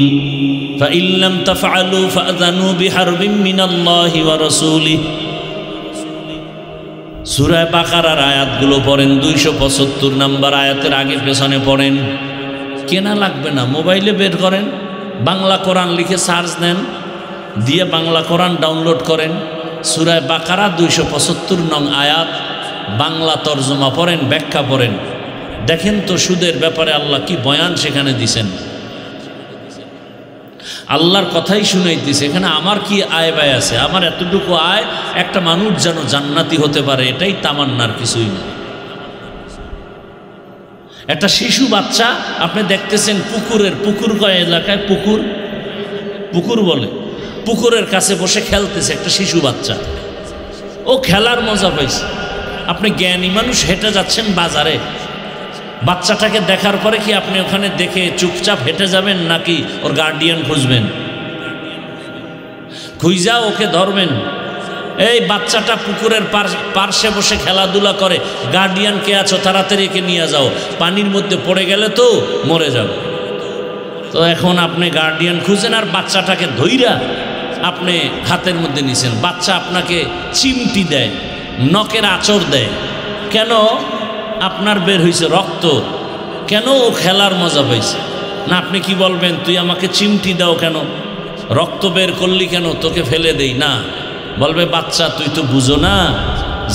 ফাইন লাম তাফআলু ফাআযানু বিহারবিন মিনাল্লাহি ওয়া রাসূলিহি। সূরা বাকারার আয়াতগুলো পড়েন, 275 নম্বর আয়াতের আগে পেছনে পড়েন। কেনা লাগবে না, মোবাইলে বের করেন, বাংলা কোরআন লিখে সার্চ দেন, দিয়ে বাংলা কোরআন ডাউনলোড করেন। সূরা বাকারা 275 নং আয়াত বাংলা তর্জমা পড়েন, ব্যাখ্যা পড়েন, দেখেন তো সুদের ব্যাপারে আল্লাহ কি বয়ান সেখানে দিছেন। আল্লাহর কথাই শুনাইতেছে। এখানে আমার কি আয় ব্যয় আছে? আমার এতটুকু আয় একটা মানুষ যেন জান্নাতি হতে পারে, এটাই তামান্নার, কিছুই না। একটা শিশু বাচ্চা আপনি দেখতেছেন পুকুর কয় এলাকায় পুকুর বলে, পুকুরের কাছে বসে খেলতেছে একটা শিশু বাচ্চা, ও খেলার মজা পাইছে। আপনি জ্ঞানী মানুষ হেঁটে যাচ্ছেন বাজারে, বাচ্চাটাকে দেখার পরে কি আপনি ওখানে দেখে চুপচাপ হেঁটে যাবেন, নাকি ওর গার্ডিয়ান খুঁজবেন? খুঁজা ওকে ধরবেন। এই বাচ্চাটা পুকুরের পার্শ্বে বসে খেলাধুলা করে, গার্ডিয়ান কে আছো, তাড়াতাড়ি একে নিয়ে যাও, পানির মধ্যে পড়ে গেলে তো মরে যাবে। তো এখন আপনি গার্ডিয়ান খুঁজেন আর বাচ্চাটাকে ধইরা আপনি হাতের মধ্যে নিছেন। বাচ্চা আপনাকে চিমটি দেয়, নখের আঁচড় দেয়। কেন? আপনার বের হয়েছে রক্ত। কেন? ও খেলার মজা পাইছে না। আপনি কি বলবেন, তুই আমাকে চিমটি দাও কেন, রক্ত বের করলি কেন, তোকে ফেলে দেই না? বলবে বাচ্চা তুই তো বুঝো না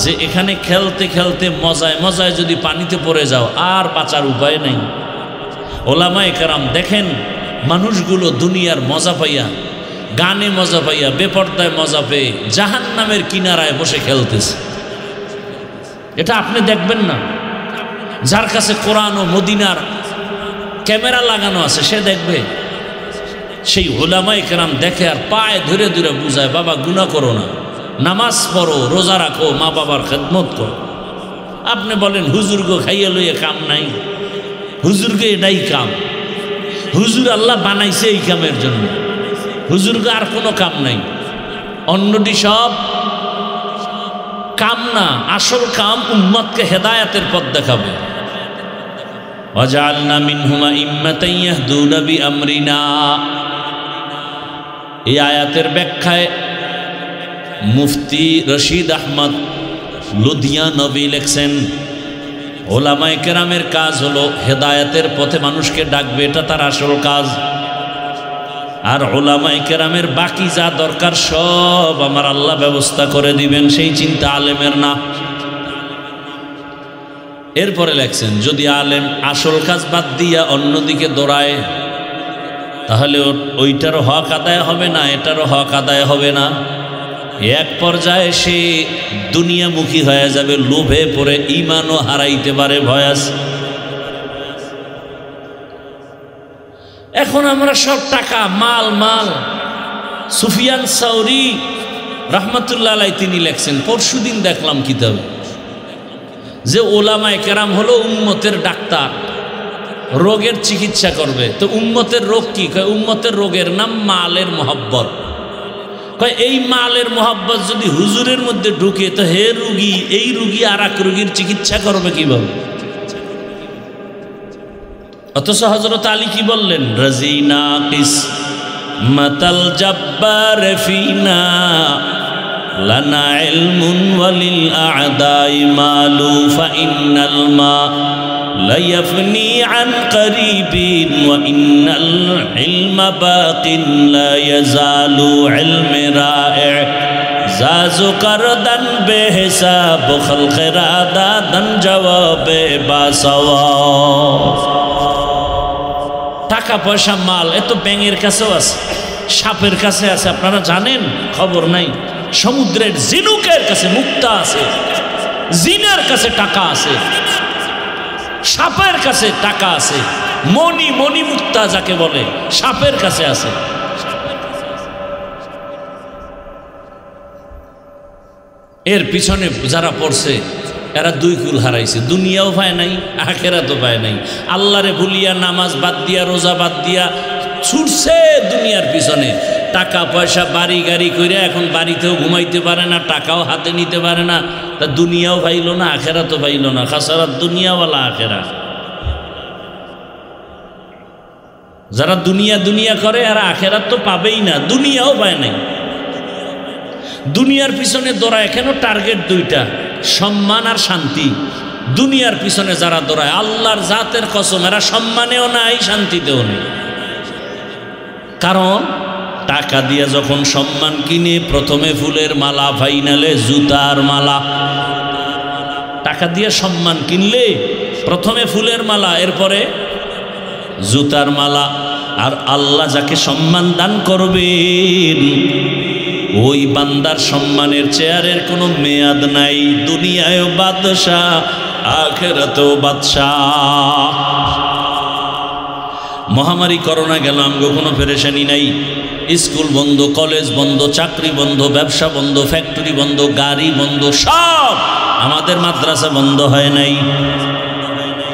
যে এখানে খেলতে খেলতে মজায় মজায় যদি পানিতে পড়ে যাও আর বাঁচার উপায় নেই। ওলামায়ে কেরাম দেখেন, মানুষগুলো দুনিয়ার মজা পাইয়া, গানে মজা পাইয়া, বেপর্দায় মজা পেয়ে জাহান্নামের কিনারায় বসে খেলতেছে। এটা আপনি দেখবেন না। যার কাছে কোরআন ও মদিনার ক্যামেরা লাগানো আছে সে দেখবে। সেই ওলামায়ে কেরাম দেখে আর পায়ে ধরে ধরে বুঝায়, বাবা গুনাহ করো না, নামাজ পড়ো, রোজা রাখো, মা বাবার খেদমত করো। আপনি বলেন হুজুরগো খাইয়া লইয়া কাম নাই, হুজুরকে এটাই কাম। হুজুর আল্লাহ বানাইছে এই কামের জন্য, হুজুরকে আর কোনো কাম নাই। অন্যটি সব কাম না, আসল কাম উম্মতকে হেদায়েতের পথ দেখাবে। ওয়াজআলনা মিনহুমা ইম্মাতান ইয়াহদুনা বিআমরিনা। এই আয়াতের ব্যাখ্যায় মুফতি রশিদ আহমদ লুধিয়ানবী লিখছেন, ওলামায়ে কেরামের কাজ হলো হেদায়েতের পথে মানুষকে ডাকবে, এটা তার আসল কাজ। আর ওলামায়ে কেরামের বাকি যা দরকার সব আমার আল্লাহ ব্যবস্থা করে দিবেন, সেই চিন্তা আলেমের না। এরপরে লেখছেন, যদি আলেম আসল কাজ বাদ দিয়া অন্যদিকে দৌড়ায় তাহলে ওইটারও হক আদায় হবে না, এটারও হক আদায় হবে না। এক পর্যায়ে সে দুনিয়ামুখী হয়ে যাবে, লোভে পড়ে ঈমানও হারাইতে পারে, ভয় আছে। এখন আমরা সব টাকা মাল মাল। সুফিয়ান সাউরি রহমতুল্লাহ আলাইহি তিনি লেখছেন, পরশুদিন দেখলাম কিতাবে, যে ওলামায়ে কেরাম হলো উম্মতের ডাক্তার, রোগের চিকিৎসা করবে। তো উম্মতের রোগ কি? কয় উম্মতের রোগের নাম মালের মহব্বত। কয় এই মালের মহব্বত যদি হুজুরের মধ্যে ঢুকে তো হে রুগী, এই রুগী আর এক রুগীর চিকিৎসা করবে কিভাবে? অথচ হযরত আলী কি বললেন, রাজিনা কিসমাতাল জাব্বার ফিনা লানা ইলমুন ওয়ালিল আ'দাই মালু ফাইন্নাল মা লা ইয়াফনি আন করিবিন ওয়া ইন্নাল ইলমা বাকিন লা ইয়াজালু ইলমি রা'i জাজু করদান বেহিসাব খলকরা দাদান জবাবে বাসওয়াব। টাকা পয়সা মাল এত ব্যাঙের কাছেও আছে, সাপের কাছে আছে, আপনারা জানেন? খবর নাই। সমুদ্রের ঝিনুকের কাছে মুক্তা আছে, জিনের কাছে টাকা আছে, সাপের কাছে টাকা আছে। মণি মণি মুক্তা যাকে বলে, সাপের কাছে আছে। এর পিছনে যারা পড়ছে এরা দুই কুল হারাইছে, দুনিয়াও পায় নাই, আখিরাতও পায় নাই। আল্লাহরে ভুলিয়া নামাজ বাদ দিয়া রোজা বাদ দিয়া ছুটছে দুনিয়ার পিছনে। টাকা পয়সা বাড়ি গাড়ি করে এখন বাড়িতেও ঘুমাইতে পারে না, টাকাও হাতে নিতে পারে না। তা দুনিয়াও পাইল না, আখিরাতও পাইল না। খাসারাত দুনিয়াওয়ালা আখিরা। যারা দুনিয়া দুনিয়া করে এরা আখিরাত তো পাবেই না, দুনিয়াও পায় নাই। দুনিয়ার পিছনে দৌড়ায় কেন? টার্গেট দুইটা, সম্মান আর শান্তি। দুনিয়ার পিছনে যারা দৌড়ায়, আল্লাহর জাতের কসম, এরা সম্মানেও নাই, শান্তিতেও নেই। কারণ টাকা দিয়ে যখন সম্মান কিনে, প্রথমে ফুলের মালা, ফাইনালে জুতার মালা। টাকা দিয়ে সম্মান কিনলে প্রথমে ফুলের মালা, এরপরে জুতার মালা। আর আল্লাহ যাকে সম্মান দান করবেন ওই বান্দার সম্মানের চেয়ারের কোনো মেয়াদ নাই। দুনিয়ায়ও বাদশাহ, আখিরাতেও বাদশাহ। মহামারী করোনা গেল, আমগো কোনো পেরেশানি নাই। স্কুল বন্ধ, কলেজ বন্ধ, চাকরি বন্ধ, ব্যবসা বন্ধ, ফ্যাক্টরি বন্ধ, গাড়ি বন্ধ, সব। আমাদের মাদ্রাসা বন্ধ হয় নাই।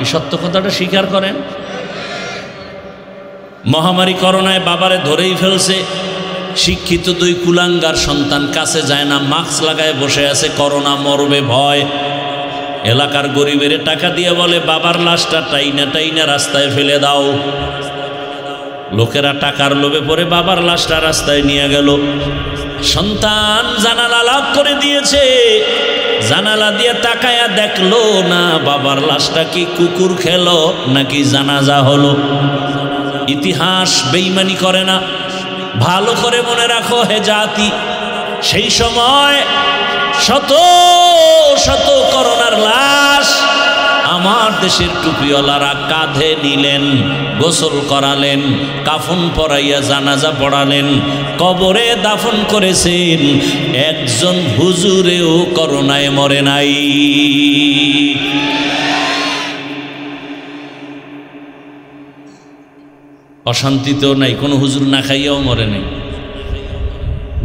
এই সত্য কথাটা স্বীকার করেন। মহামারী করোনায় বাবারে ধরেই ফেলছে। শিক্ষিত দুই কুলাঙ্গার সন্তান কাছে যায় না, মাস্ক লাগায় বসে আছে, করোনা মরবে ভয়। এলাকার গরিবের টাকা দিয়ে বলে বাবার লাশটা টাইনা টাইনা রাস্তায় ফেলে দাও। লোকেরা টাকার লোভে পড়ে বাবার লাশটা রাস্তায় নিয়ে গেল। সন্তান জানালা লক করে দিয়েছে, জানালা দিয়ে তাকায়া দেখলো না বাবার লাশটা কি কুকুর খেলো নাকি জানাজা হলো। ইতিহাস বেঈমানি করে না, ভালো করে মনে রাখো হে জাতি। সেই সময় শত শত করোনার লাশ আমার দেশের টুপিওয়ালারা কাঁধে নিলেন, গোসল করালেন, কাফন পরাইয়া জানাজা পড়ালেন, কবরে দাফন করেছেন। একজন হুজুরেও করোনায় মরে নাই। অশান্তিতেও নাই, কোনো হুজুর না খাইয়াও মরে নাই।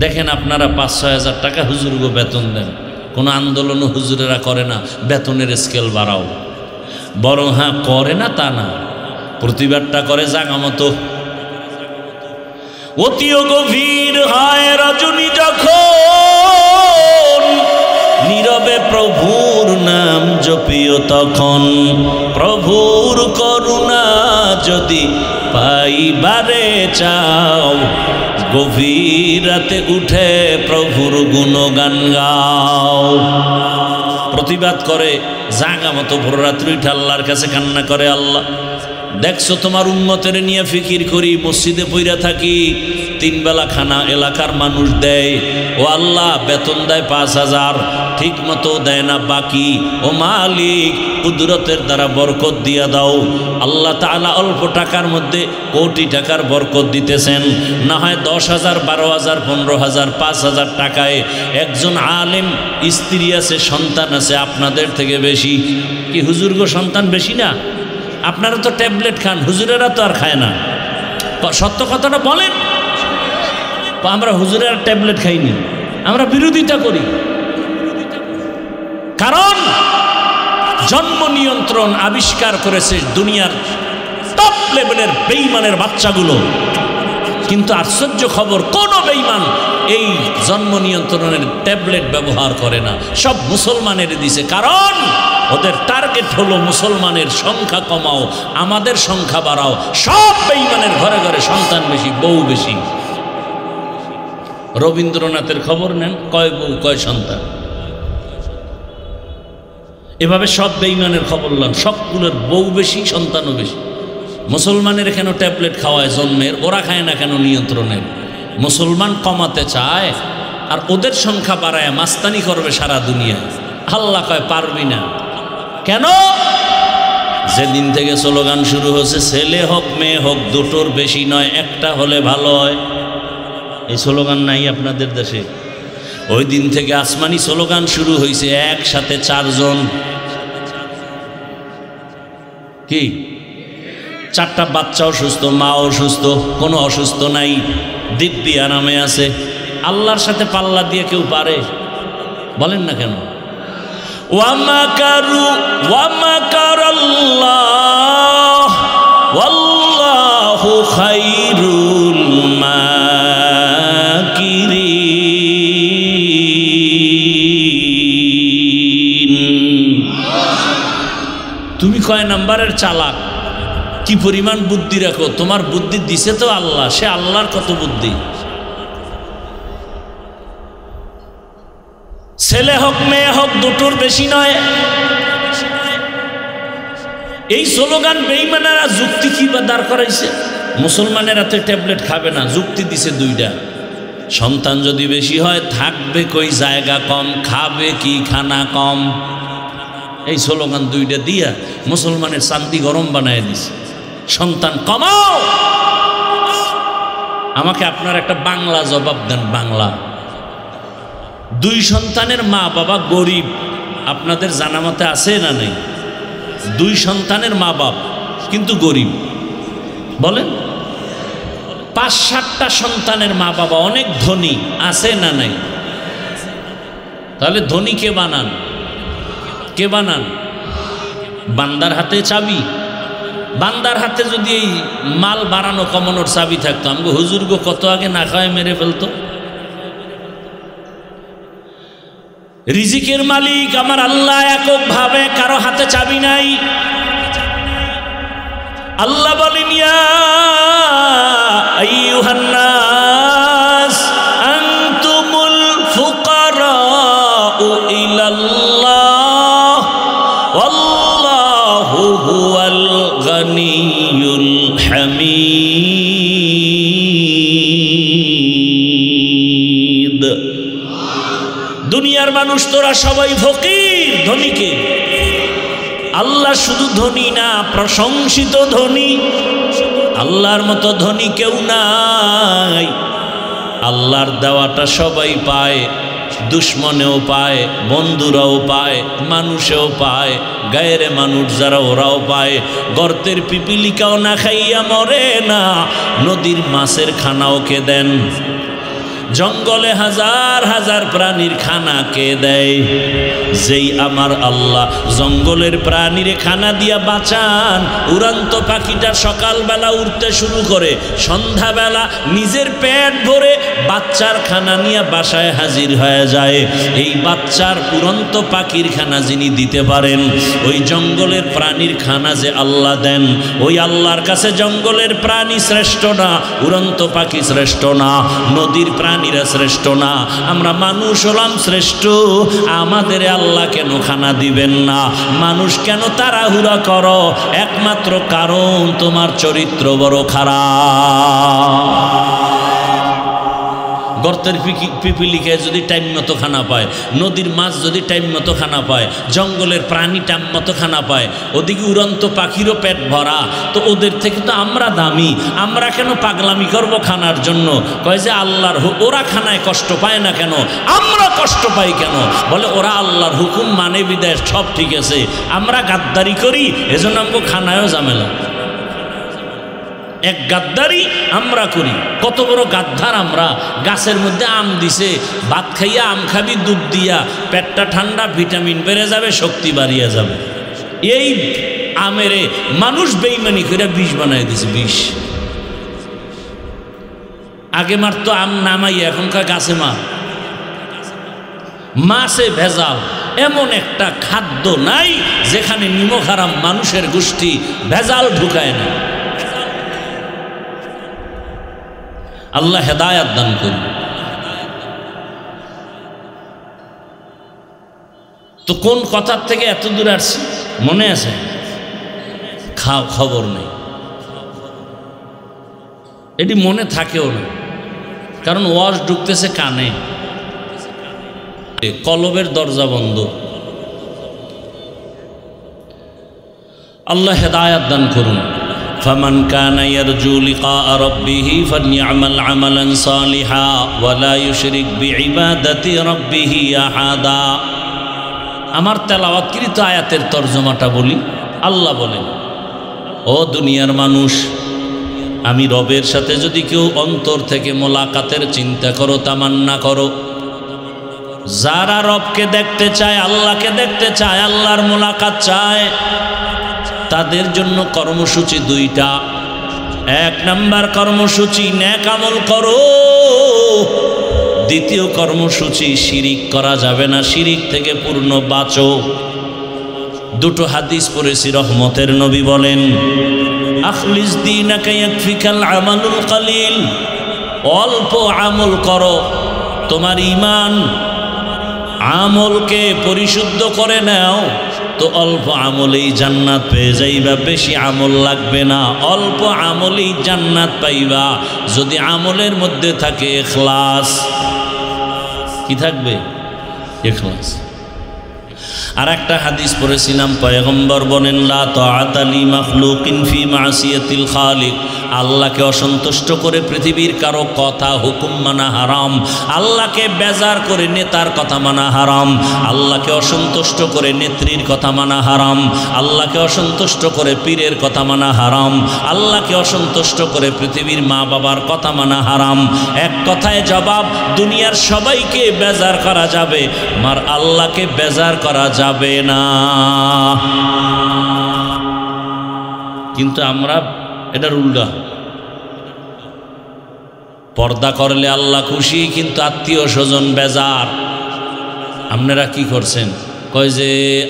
দেখেন আপনারা ৫-৬ হাজার টাকা হুজুরগো বেতন দেন, কোনো আন্দোলন হুজুরেরা করে না বেতনের স্কেল বাড়াও, বরং হ্যাঁ করে না তা না, প্রতিবাদটা করে জাগা মতো। অতিও গভীর হয় রজনী যখন, নীরবে প্রভুর নাম জপিও তখন। প্রভুর করুণা যদি পাইবারে চাও, গভীর রাতে উঠে প্রভুর গুণগান গাও। প্রতিবাদ করে জাগা মতো ভোর রাত্রি উঠে আল্লাহর কাছে কান্না করে, আল্লাহ দেখছো তোমার উম্মতের নিয়ে ফিকির করি, মসজিদে পইরা থাকি, 3 বেলা খানা এলাকার মানুষ দেয়, ও আল্লাহ বেতন দেয় 5,000, ঠিক মতো দেয় না বাকি। ও মালিক কুদরতের দ্বারা বরকত দিয়া দাও। আল্লাহ তাআলা অল্প টাকার মধ্যে কোটি টাকার বরকত দিতেছেন, না হয় 10,000, 12,000, 15,000, 5,000 টাকায় একজন আলেম স্ত্রী আছে, সন্তান আছে আপনাদের থেকে বেশি। কি হুজুরগো সন্তান বেশি না? আপনারা তো ট্যাবলেট খান, হুজুরেরা তো আর খায় না। সত্য কথাটা বলেন, আমরা হুজুরেরা ট্যাবলেট খাইনি, আমরা বিরোধিতা করি। কারণ জন্ম নিয়ন্ত্রণ আবিষ্কার করেছে দুনিয়ার টপ লেভেলের বেঈমানের বাচ্চাগুলো, কিন্তু আশ্চর্য খবর কোন বেঈমান এই জন্ম নিয়ন্ত্রণের ট্যাবলেট ব্যবহার করে না, সব মুসলমানের দিছে। কারণ ওদের টার্গেট হলো মুসলমানের সংখ্যা কমাও, আমাদের সংখ্যা বাড়াও। সব বেঈমানের ঘরে ঘরে সন্তান বেশি, বউ বেশি। রবীন্দ্রনাথের খবর নেন, কয় বউ কয় সন্তান। এভাবে সব বেঈমানের খবর নেন, সবগুলোর বউ বেশি সন্তানও বেশি। মুসলমানের কেন ট্যাবলেট খাওয়ায় জন্মের, ওরা খায় না কেন নিয়ন্ত্রণের? মুসলমান কমাতে চায় আর ওদের সংখ্যা বাড়ায় মাস্তানি করবে সারা দুনিয়ায়। আল্লাহ কয় পারবি না। কেন? যেদিন থেকে স্লোগান শুরু হয়েছে ছেলে হোক মেয়ে হোক দুটোর বেশি নয়, একটা হলে ভালো হয়, এই স্লোগান নাই আপনাদের দেশে? ওই দিন থেকে আসমানি স্লোগান শুরু হয়েছে, একসাথে 4 জন। কি 4টা বাচ্চাও সুস্থ, মাও সুস্থ, কোনো অসুস্থ নাই, দিব্যি আরামে আছে। আল্লাহর সাথে পাল্লা দিয়ে কেউ পারে? বলেন না কেন? ওয়ামাকারু ওয়ামাকারাল্লাহ ওয়াল্লাহু খায়রুল মাকিরিন। তুমি কয় নাম্বারের চালাক, কি পরিমাণ বুদ্ধি রাখো? তোমার বুদ্ধি দিছে তো আল্লাহ, সে আল্লাহর কত বুদ্ধি। ছেলে হোক মেয়ে হোক দুটোর বেশি নয়, এই স্লোগান বেঈমানেরা যুক্তি কি দাঁড় করাইছে? মুসলমানেরা তো ট্যাবলেট খাবে না, যুক্তি দিছে 2টা। সন্তান যদি বেশি হয় থাকবে কই জায়গা কম, খাবে কি খানা কম। এই স্লোগান 2টা দিয়া মুসলমানের শান্তি গরম বানায় দিছে। সন্তান কমাও। আমাকে আপনার একটা বাংলা জবাব দেন, বাংলা। 2 সন্তানের মা বাবা গরিব, আপনাদের জানা মতে আছে না নেই? 2 সন্তানের মা বাপ কিন্তু গরিব, বলেন। 5-7টা সন্তানের মা বাবা অনেক ধনী, আছে না নাই? তাহলে ধনী কে বানান? কে বানান? বান্দার হাতে চাবি। বান্দার হাতে যদি এই মাল বাড়ানো কমানোর চাবি থাকতো, আমাকে হুজুরগো কত আগে না খাওয়ায় মেরে ফেলতো। রিজিকের মালিক আমার আল্লাহ এককভাবে, কারো হাতে চাবি নাই। আল্লাহ বলেন, ইয়া আইয়ুহান নাস আনতুমুল ফুকারাউ ইলাল্লাহ ওয়াল্লাহু হুয়াল গানিয়ুল হামিদ। দুনিয়ার মানুষ তোরা সবাই ফকির, ধনীকে। আল্লাহ শুধু ধনী না, প্রশংসিত ধনী। আল্লাহর মতো ধনী কেউ নাই। আল্লাহর দেওয়াটা সবাই পায়, দুশ্মনেও পায়, বন্ধুরাও পায়, মানুষেও পায়, গায়ের মানুষ যারা ওরাও পায়। গর্তের পিপিলিকাও না খাইয়া মরে না, নদীর মাছের খানাও কে দেন। জঙ্গলে হাজার হাজার প্রাণীর খানা কে দেয়? যেই আমার আল্লাহ জঙ্গলের প্রাণীরে খানা দিয়া বাঁচান। উড়ন্ত পাখিটা সকালবেলা উঠতে শুরু করে, সন্ধ্যাবেলা নিজের পেট ভরে বাচ্চার খানা নিয়ে বাসায় হাজির হয়ে যায়। এই বাচ্চার উড়ন্ত পাখির খানা যিনি দিতে পারেন, ওই জঙ্গলের প্রাণীর খানা যে আল্লাহ দেন, ওই আল্লাহর কাছে জঙ্গলের প্রাণী শ্রেষ্ঠ না, উড়ন্ত পাখি শ্রেষ্ঠ না, নদীর প্রাণীরা শ্রেষ্ঠ না, আমরা মানুষ হলাম শ্রেষ্ঠ। আমাদের আল্লাহ কেন খানা দিবেন না? মানুষ কেন তাড়াহুড়া করো? একমাত্র কারণ তোমার চরিত্র বড় খারাপ। গর্তের পিপিলিকে যদি টাইম মতো খানা পায়, নদীর মাছ যদি টাইম মতো খানা পায়, জঙ্গলের প্রাণী টাইম মতো খানা পায়, ওদিকে উড়ন্ত পাখিরও পেট ভরা, তো ওদের থেকে তো আমরা দামি। আমরা কেন পাগলামি করব খানার জন্য? কয় যে আল্লাহর ওরা খানায় কষ্ট পায় না কেন, আমরা কষ্ট পাই কেন? বলে ওরা আল্লাহর হুকুম মানে বিদায় সব ঠিক আছে, আমরা গাদ্দারি করি এজন্য আমাকে খানায়ও ঝামেলা। এক গাদ্দারি আমরা করি। কত বড় গাদ্দার আমরা! গাছের মধ্যে আম দিছে, ভাত খাইয়া আম খাবি দুধ দিয়া, পেটটা ঠান্ডা, ভিটামিন বেড়ে যাবে, শক্তি বাড়িয়ে যাবে। এই আমেরে মানুষ বেইমানি করে বিষ বানাই দিছে। বিষ আগে মারতো আম নামাইয়া, এখনকার গাছে মার। মাছে ভেজাল, এমন একটা খাদ্য নাই যেখানে নিমক হারাম মানুষের গোষ্ঠী ভেজাল ঢুকায় না। আল্লাহ হেদায়াত দান করুন। তো কোন কথার থেকে এত দূর আসছি মনে আছে? খবর নেই, এটি মনে থাকেও না, কারণ ওয়াজ ঢুকতেছে কানে, কলবের দরজা বন্ধ। আল্লাহ হেদায়াত দান করুন। فمن كان يرجو لقاء ربه فليعمل عملا صالحا ولا يشرك بعبادة ربه أحدا। আমার তেলাওয়াতকৃত আয়াতের তরজমাটা বলি। আল্লাহ বলেন, ও দুনিয়ার মানুষ, আমি রবের সাথে যদি কেউ অন্তর থেকে মোলাকাতের চিন্তা করো, তামান্না করো, যারা রবকে দেখতে চায়, আল্লাহকে দেখতে চায়, আল্লাহর মোলাকাত চায়, তাদের জন্য কর্মসূচি দুইটা। এক নাম্বার কর্মসূচি নেক আমল করো, দ্বিতীয় কর্মসূচি শিরিক করা যাবে না, শিরিক থেকে পূর্ণ বাঁচো। দুটো হাদিস পড়েছি, রহমতের নবী বলেন, আখলিস দীনাকা ইয়াকফিকাল আমালুল কালিল, অল্প আমল করো, তোমার ঈমান আমলকে পরিশুদ্ধ করে নাও, তো অল্প আমলেই জান্নাত পেয়ে যাইবা, বেশি আমল লাগবে না, অল্প আমলেই জান্নাত পাইবা। যদি আমলের মধ্যে থাকে ইখলাস। কি থাকবে? ইখলাস। আর একটা হাদিস পড়েছিলাম, পয়গম্বর বলেন, লা তাআতা লি মাখলুকিন ফি মাসিয়াতিল খালিক, আল্লাহকে অসন্তুষ্ট করে পৃথিবীর কারো কথা হুকুম মানা হারাম। আল্লাহকে বেজার করে নেতার কথা মানা হারাম, আল্লাহকে অসন্তুষ্ট করে নেত্রীর কথা মানা হারাম, আল্লাহকে অসন্তুষ্ট করে পীরের কথা মানা হারাম, আল্লাহকে অসন্তুষ্ট করে পৃথিবীর মা বাবার কথা মানা হারাম। এক কথায় জবাব, দুনিয়ার সবাইকে বেজার করা যাবে, মার আল্লাহকে বেজার করা যাবে না। কিন্তু আমরা এটার উল্টা, পর্দা করলে আল্লাহ খুশি, কিন্তু আত্মীয় স্বজন বেজার। আপনারা কি করছেন? কয় যে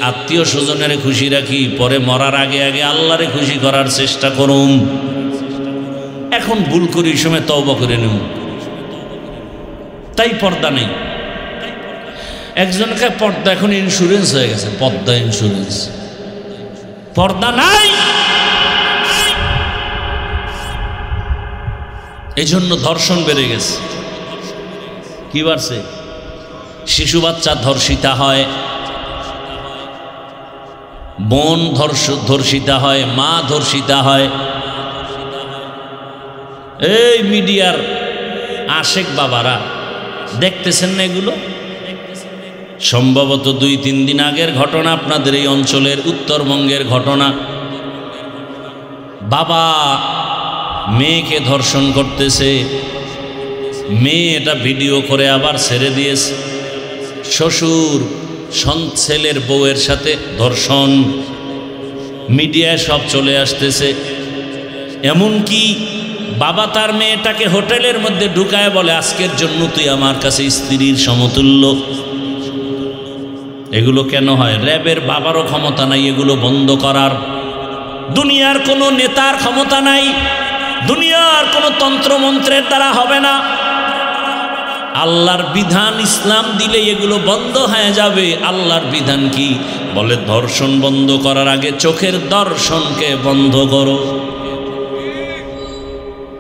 আত্মীয় স্বজনের খুশি রাখি, পরে মরার আগে আগে আল্লাহরে খুশি করার চেষ্টা করুন। এখন ভুল করি, সময় তওবা করে নেব, তাই পর্দা নেই। একজনকে পর্দা এখন ইন্স্যুরেন্স হয়ে গেছে, পর্দা ইন্স্যুরেন্স, পর্দা নাই। এই জন্য ধর্ষণ বেড়ে গেছে। কি বাড়ছে? শিশু বাচ্চা ধর্ষিতা হয়, বোন ধর্ষিতা হয়, মা ধর্ষিতা হয়। এই মিডিয়ার আশেক বাবারা দেখতেছেন না এগুলো? সম্ভবত 2-3 দিন আগের ঘটনা, আপনাদের এই অঞ্চলের উত্তরবঙ্গের ঘটনা। বাবা মেয়েকে ধর্ষণ করতেছে, মেয়ে এটা ভিডিও করে আবার ছেড়ে দিয়েছে। শ্বশুর ছেলের বউয়ের সাথে ধর্ষণ, মিডিয়ায় সব চলে আসতেছে। এমনকি বাবা তার মেয়েটাকে হোটেলের মধ্যে ঢুকায় বলে, আজকের জন্য তুই আমার কাছে স্ত্রীর সমতুল্য। এগুলো কেন হয়? র্যাবের বাবারও ক্ষমতা নাই এগুলো বন্ধ করার, দুনিয়ার কোনো নেতার ক্ষমতা নাই, দুনিয়ার কোনো তন্ত্রমন্ত্রের দ্বারা হবে না। আল্লাহর বিধান ইসলাম দিলে এগুলো বন্ধ হয়ে যাবে। আল্লাহর বিধান কি বলে? ধর্ষণ বন্ধ করার আগে চোখের দর্শনকে বন্ধ করো।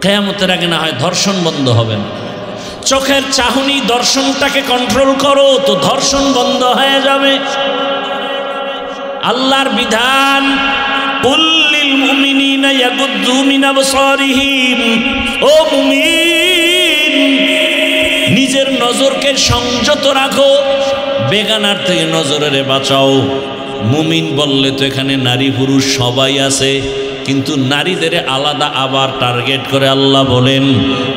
কিয়ামতের আগে না হয় ধর্ষণ বন্ধ হবে না। চোখের চাহনি দর্শনটাকে কন্ট্রোল করো, তো ধর্ষণ বন্ধ হয়ে যাবে। আল্লাহর বিধান, কুল্লিল মুমিনিনা ইয়াগুদ্দু মিন আবসারিহিম, ও মুমিন নিজের নজরকে সংযত রাখো, বেগানার থেকে নজরেরে বাঁচাও। মুমিন বললে তো এখানে নারী পুরুষ সবাই আছে, কিন্তু নারীদের আলাদা আবার টার্গেট করে আল্লাহ বলেন,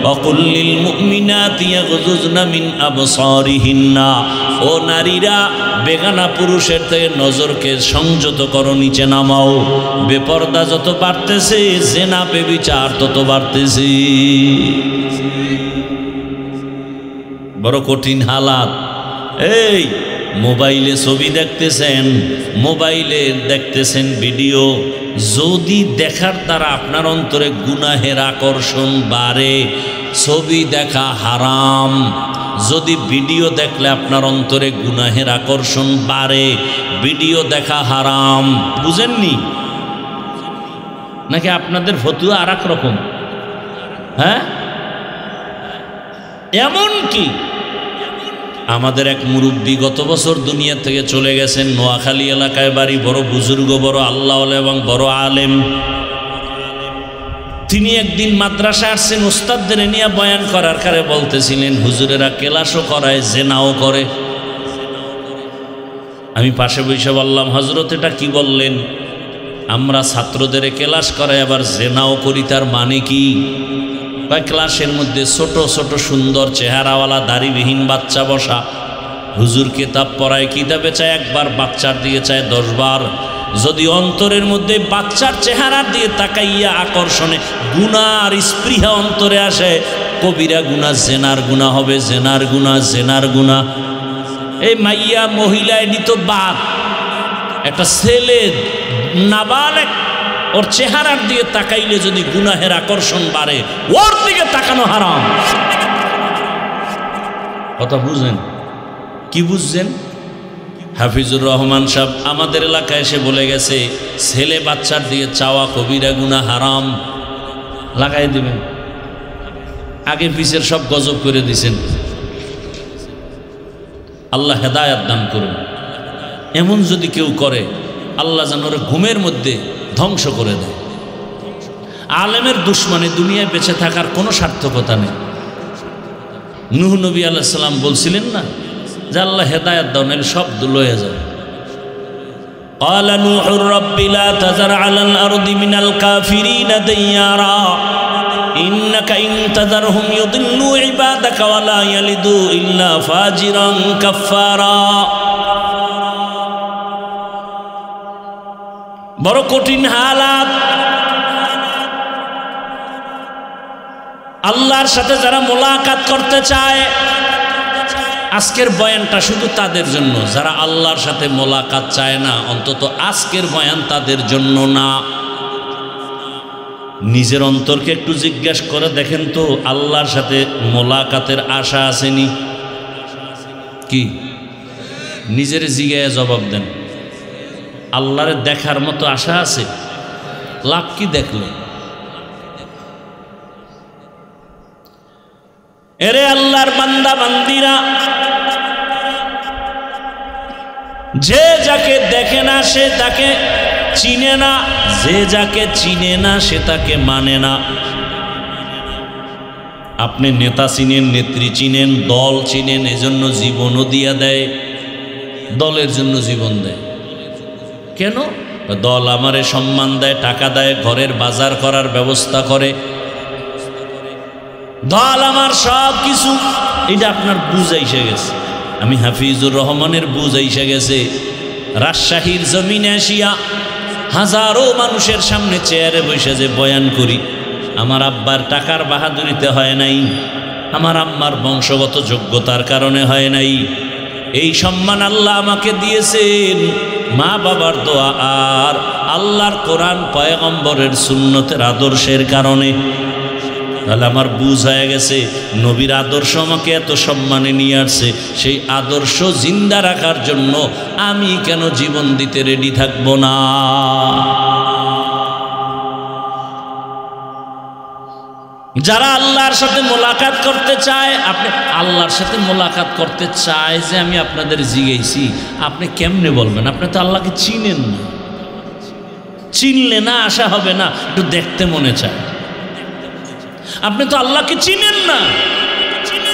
ওয়াকুল্লিল মুমিনাতি ইয়াগুযুজনা মিন আবসারিহিন্না, ও নারীরা বেগানা পুরুষের থেকে নজরকে সংযত করো, নিচে নামাও। বেপর্দা যত বাড়তেছে, জেনা বেবিচার তত বাড়তেছে। বড় কঠিন হালাত। এই মোবাইলে ছবি দেখতেছেন, মোবাইলে দেখতেছেন ভিডিও, যদি দেখার দ্বারা আপনার অন্তরে গুনাহের আকর্ষণ বাড়ে, ছবি দেখা হারাম। যদি ভিডিও দেখলে আপনার অন্তরে গুনাহের আকর্ষণ বাড়ে, ভিডিও দেখা হারাম। বুঝেননি নাকি? আপনাদের ফতুয়া আর এক রকম। হ্যাঁ, এমন কি আমাদের এক মুরব্বী গত বছর দুনিয়া থেকে চলে গেছেন, নোয়াখালী এলাকায় বাড়ি, বড় বুজুর্গ, বড় আল্লাহওয়ালা এবং বড় আলেম। তিনি একদিন মাদ্রাসায় আসছেন, ওস্তাদদের নিয়ে বয়ান করার কারে বলতেছিলেন, হুজুরেরা কেলাসও করায়, জেনাও করে। আমি পাশে বসে বললাম, হজরত এটা কি বললেন? আমরা ছাত্রদের কেলাস করাই আবার জেনাও করি, তার মানে কি? বা ক্লাসের মধ্যে ছোট ছোট সুন্দর চেহারাওয়ালা দাড়িবিহীন বাচ্চা বসা, হুজুর কিতাব পড়ায়, কিতাবে চায় একবার, বাচ্চার দিয়ে চায় 10 বার। যদি অন্তরের মধ্যে বাচ্চার চেহারার দিয়ে তাকাইয়া আকর্ষণে গুনার স্পৃহা অন্তরে আসে, কবিরা গুনাহ, জেনার গুনাহ হবে, জেনার গুনাহ, জেনার গুনাহ। এই মাইয়া মহিলা এটি তো বাদ, একটা ছেলে নাবালেগ, ওর চেহারার দিয়ে তাকাইলে যদি গুনাহের আকর্ষণ বাড়ে, ওর দিকে তাকানো হারাম। কথা বুঝেন? কি বুঝছেন? হাফিজুর রহমান সাহেব আমাদের এলাকায় এসে বলে গেছে, ছেলে বাচ্চার দিয়ে চাওয়া কবিরা গুনাহ, হারাম। লাগাই দিবেন, আগে পিছের সব গজব করে দিছেন। আল্লাহ হেদায়াত দান করুন। এমন যদি কেউ করে, আল্লাহ যেন ওর ঘুমের মধ্যে ধ্বংস করে দেয়। আলেমের দুশ্মনে দুনিয়ায় বেঁচে থাকার কোনো সার্থকতা নেই। নূহ নবী আলাইহিস সালাম বলছিলেন না যে আল্লাহ হেদায়েত দাও, নাহলে সব লয়ে যাবে। ক্বালা নূহুর রাব্বি লা তাযার আলাল আরদি মিনাল কাফিরিনা দাইয়ারা ইন্নাকা ইন তাযারহুম ইউদিল্লু ইবাদাকা ওয়া লা ইয়ালিদু ইল্লা ফাজিরান কাফফারা। বড় কঠিন হালাত। আল্লাহর সাথে যারা মোলাকাত করতে চায়, আজকের বয়ানটা শুধু তাদের জন্য। যারা আল্লাহর সাথে মোলাকাত চায় না, অন্তত আজকের বয়ান তাদের জন্য না। নিজের অন্তরকে একটু জিজ্ঞাসা করে দেখেন তো, আল্লাহর সাথে মোলাকাতের আশা আসেনি কি? নিজের জিজ্ঞাসা জবাব দেন। আল্লাহরে দেখার মতো আশা আছে? লাভ কি দেখলে? এরে আল্লাহর বান্দা বান্দিরা, যে যাকে দেখে না সে তাকে চিনে না, যে যাকে চিনে না সে তাকে মানে না। আপনি নেতা চিনেন, নেত্রী চিনেন, দল চিনেন, এজন্য জীবনও দিয়া দেয়, দলের জন্য জীবন দেয়। কেন? দল আমারে সম্মান দেয়, টাকা দেয়, ঘরের বাজার করার ব্যবস্থা করে। দল আমার সব কিছু, এটা আপনার বুঝাইসে গেছে। আমি হাফিজুর রহমানের বুঝাইসে গেছে। রাজশাহীর জমিনে আসিয়া হাজারো মানুষের সামনে চেয়ারে বসে যে বয়ান করি, আমার আব্বার টাকার বাহাদুরিতে হয় নাই, আমার আম্মার বংশগত যোগ্যতার কারণে হয় নাই। এই সম্মান আল্লাহ আমাকে দিয়েছেন মা বাবার দোয়া আর আল্লাহর কোরআন পয়গম্বরের সুন্নতের আদর্শের কারণে। তাহলে আমার বুঝ হয়ে গেছে নবীর আদর্শ আমাকে এত সম্মানে নিয়ে আসছে, সেই আদর্শ জিন্দা রাখার জন্য আমি কেন জীবন দিতে রেডি থাকব না? যারা আল্লাহর সাথে মোলাকাত করতে চায়, আপনি আল্লাহর সাথে মোলাকাত করতে চায় যে আমি আপনাদের জিজ্ঞেসি, আপনি কেমনে বলবেন? আপনি তো আল্লাহকে চিনেন না, চিনলে না আশা হবে না, একটু দেখতে মনে চায়। আপনি তো আল্লাহকে চিনেন না,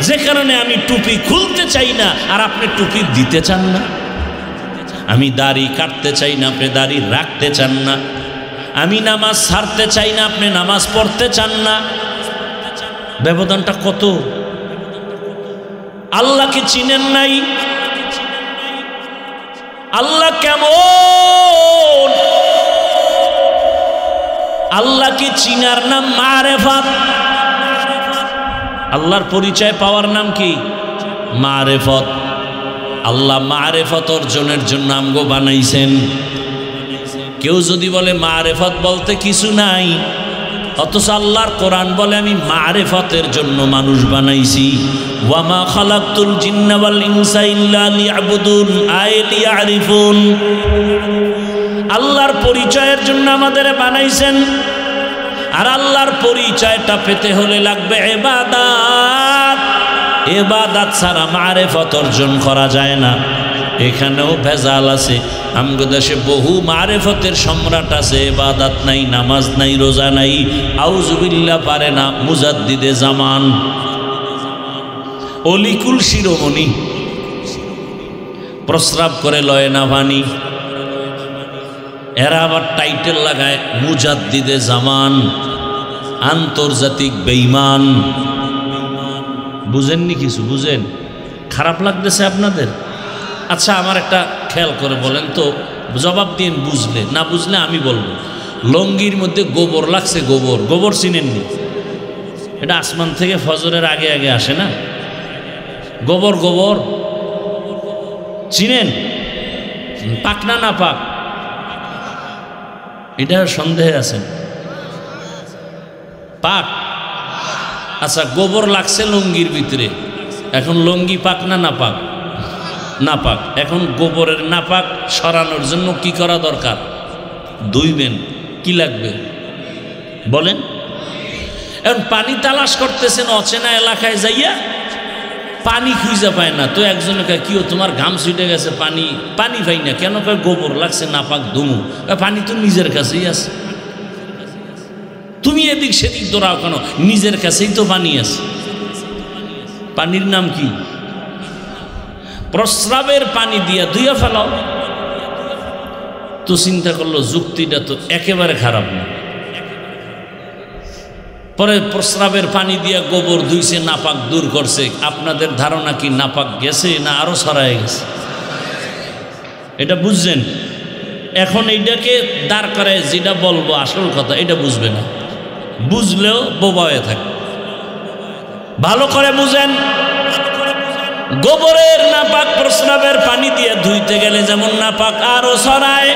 যে কারণে আমি টুপি খুলতে চাই না আর আপনি টুপি দিতে চান না। আমি দাড়ি কাটতে চাই না, আপনি দাড়ি রাখতে চান না। আমি নামাজ ছাড়তে চাই না, আপনি নামাজ পড়তে চান না। ব্যবধানটা কত! আল্লাহকে চিনেন নাই। আল্লাহ কেমন? আল্লাহকে চিনার নাম মারেফাত। আল্লাহর পরিচয় পাওয়ার নাম কি? মারেফত। আল্লাহ মারেফত অর্জনের জন্য আমগো বানাইছেন। কেউ যদি বলে মারেফত বলতে কিছু নাই, অথচ আল্লাহর কোরআন বলে আমি মারেফতের জন্য মানুষ বানাইছি। ওয়ামা খালাকতুল জিন্না ওয়াল ইনসা ইল্লা লিয়াবুদুন আই লিয়ারিফুন। আল্লাহর পরিচয়ের জন্য আমাদের বানাইছেন, আর আল্লাহর পরিচয়টা পেতে হলে লাগবে ইবাদত। ইবাদত ছাড়া মারেফত অর্জন করা যায় না। এখানেও ভেজাল আছে। আমগো দেশে বহু মারেফতের সম্রাট আছে, ইবাদত নাই, নামাজ নাই, রোজা নাই, আউযুবিল্লাহ পারে না, মুজাদ্দিদে জামান, অলিকুল শিরোমণি, প্রস্রাব করে লয় না পানি। এরা আবার টাইটেল লাগায় মুজাদ্দিদে জামান, আন্তর্জাতিক বেঈমান। বুঝেননি কিছু? বুঝেন? খারাপ লাগতেছে আপনাদের? আচ্ছা, আমার একটা খেয়াল করে বলেন তো, জবাব দিন বুঝলে, না বুঝলে আমি বলবো। লঙ্গির মধ্যে গোবর লাগছে, গোবর। গোবর চিনেননি? এটা আসমান থেকে ফজরের আগে আগে আসে না? গোবর, গোবর চিনেন? পাক না না পাক? এটা সন্দেহে আছেন। পাক। আচ্ছা, গোবর লাগছে লঙ্গির ভিতরে, এখন লঙ্গি পাক না না পাক? না পাক। এখন গোবরের নাপাক সরানোর জন্য কি করা দরকার? ধুইবেন। কি লাগবে বলেন? এখন পানি তালাশ করতেছেন অচেনা এলাকায় যাইয়া, পানি খুঁজে পায় না। তো একজনে কয় কি তোমার ঘাম ছুটে গেছে, পানি পানি পাই না কেন? কয় গোবর লাগছে, নাপাক ধুমু। পানি তো নিজের কাছেই আছে, তুমি এদিক সেদিক দৌড়াও কেন? নিজের কাছেই তো পানি আছে। পানির নাম কি? প্রস্রাবের পানি দিয়া ধুইয়া ফেলাও। তো চিন্তা করলো যুক্তিটা তো একেবারে খারাপ না। পরে প্রস্রাবের পানি দিয়া গোবর ধুইছে, নাপাক দূর করছে। আপনাদের ধারণা কি নাপাক গেছে না আরো ছড়ায় গেছে? এটা বুঝছেন? এখন এইটাকে দাঁড় করায় যেটা বলবো আসল কথা, এটা বুঝবে না। বুঝলেও বোবা হয়ে থাকে। ভালো করে বুঝেন। গোবরের নাপাক প্রস্রাবের পানি দিয়ে ধুইতে গেলে যেমন নাপাক আরো ছড়ায়।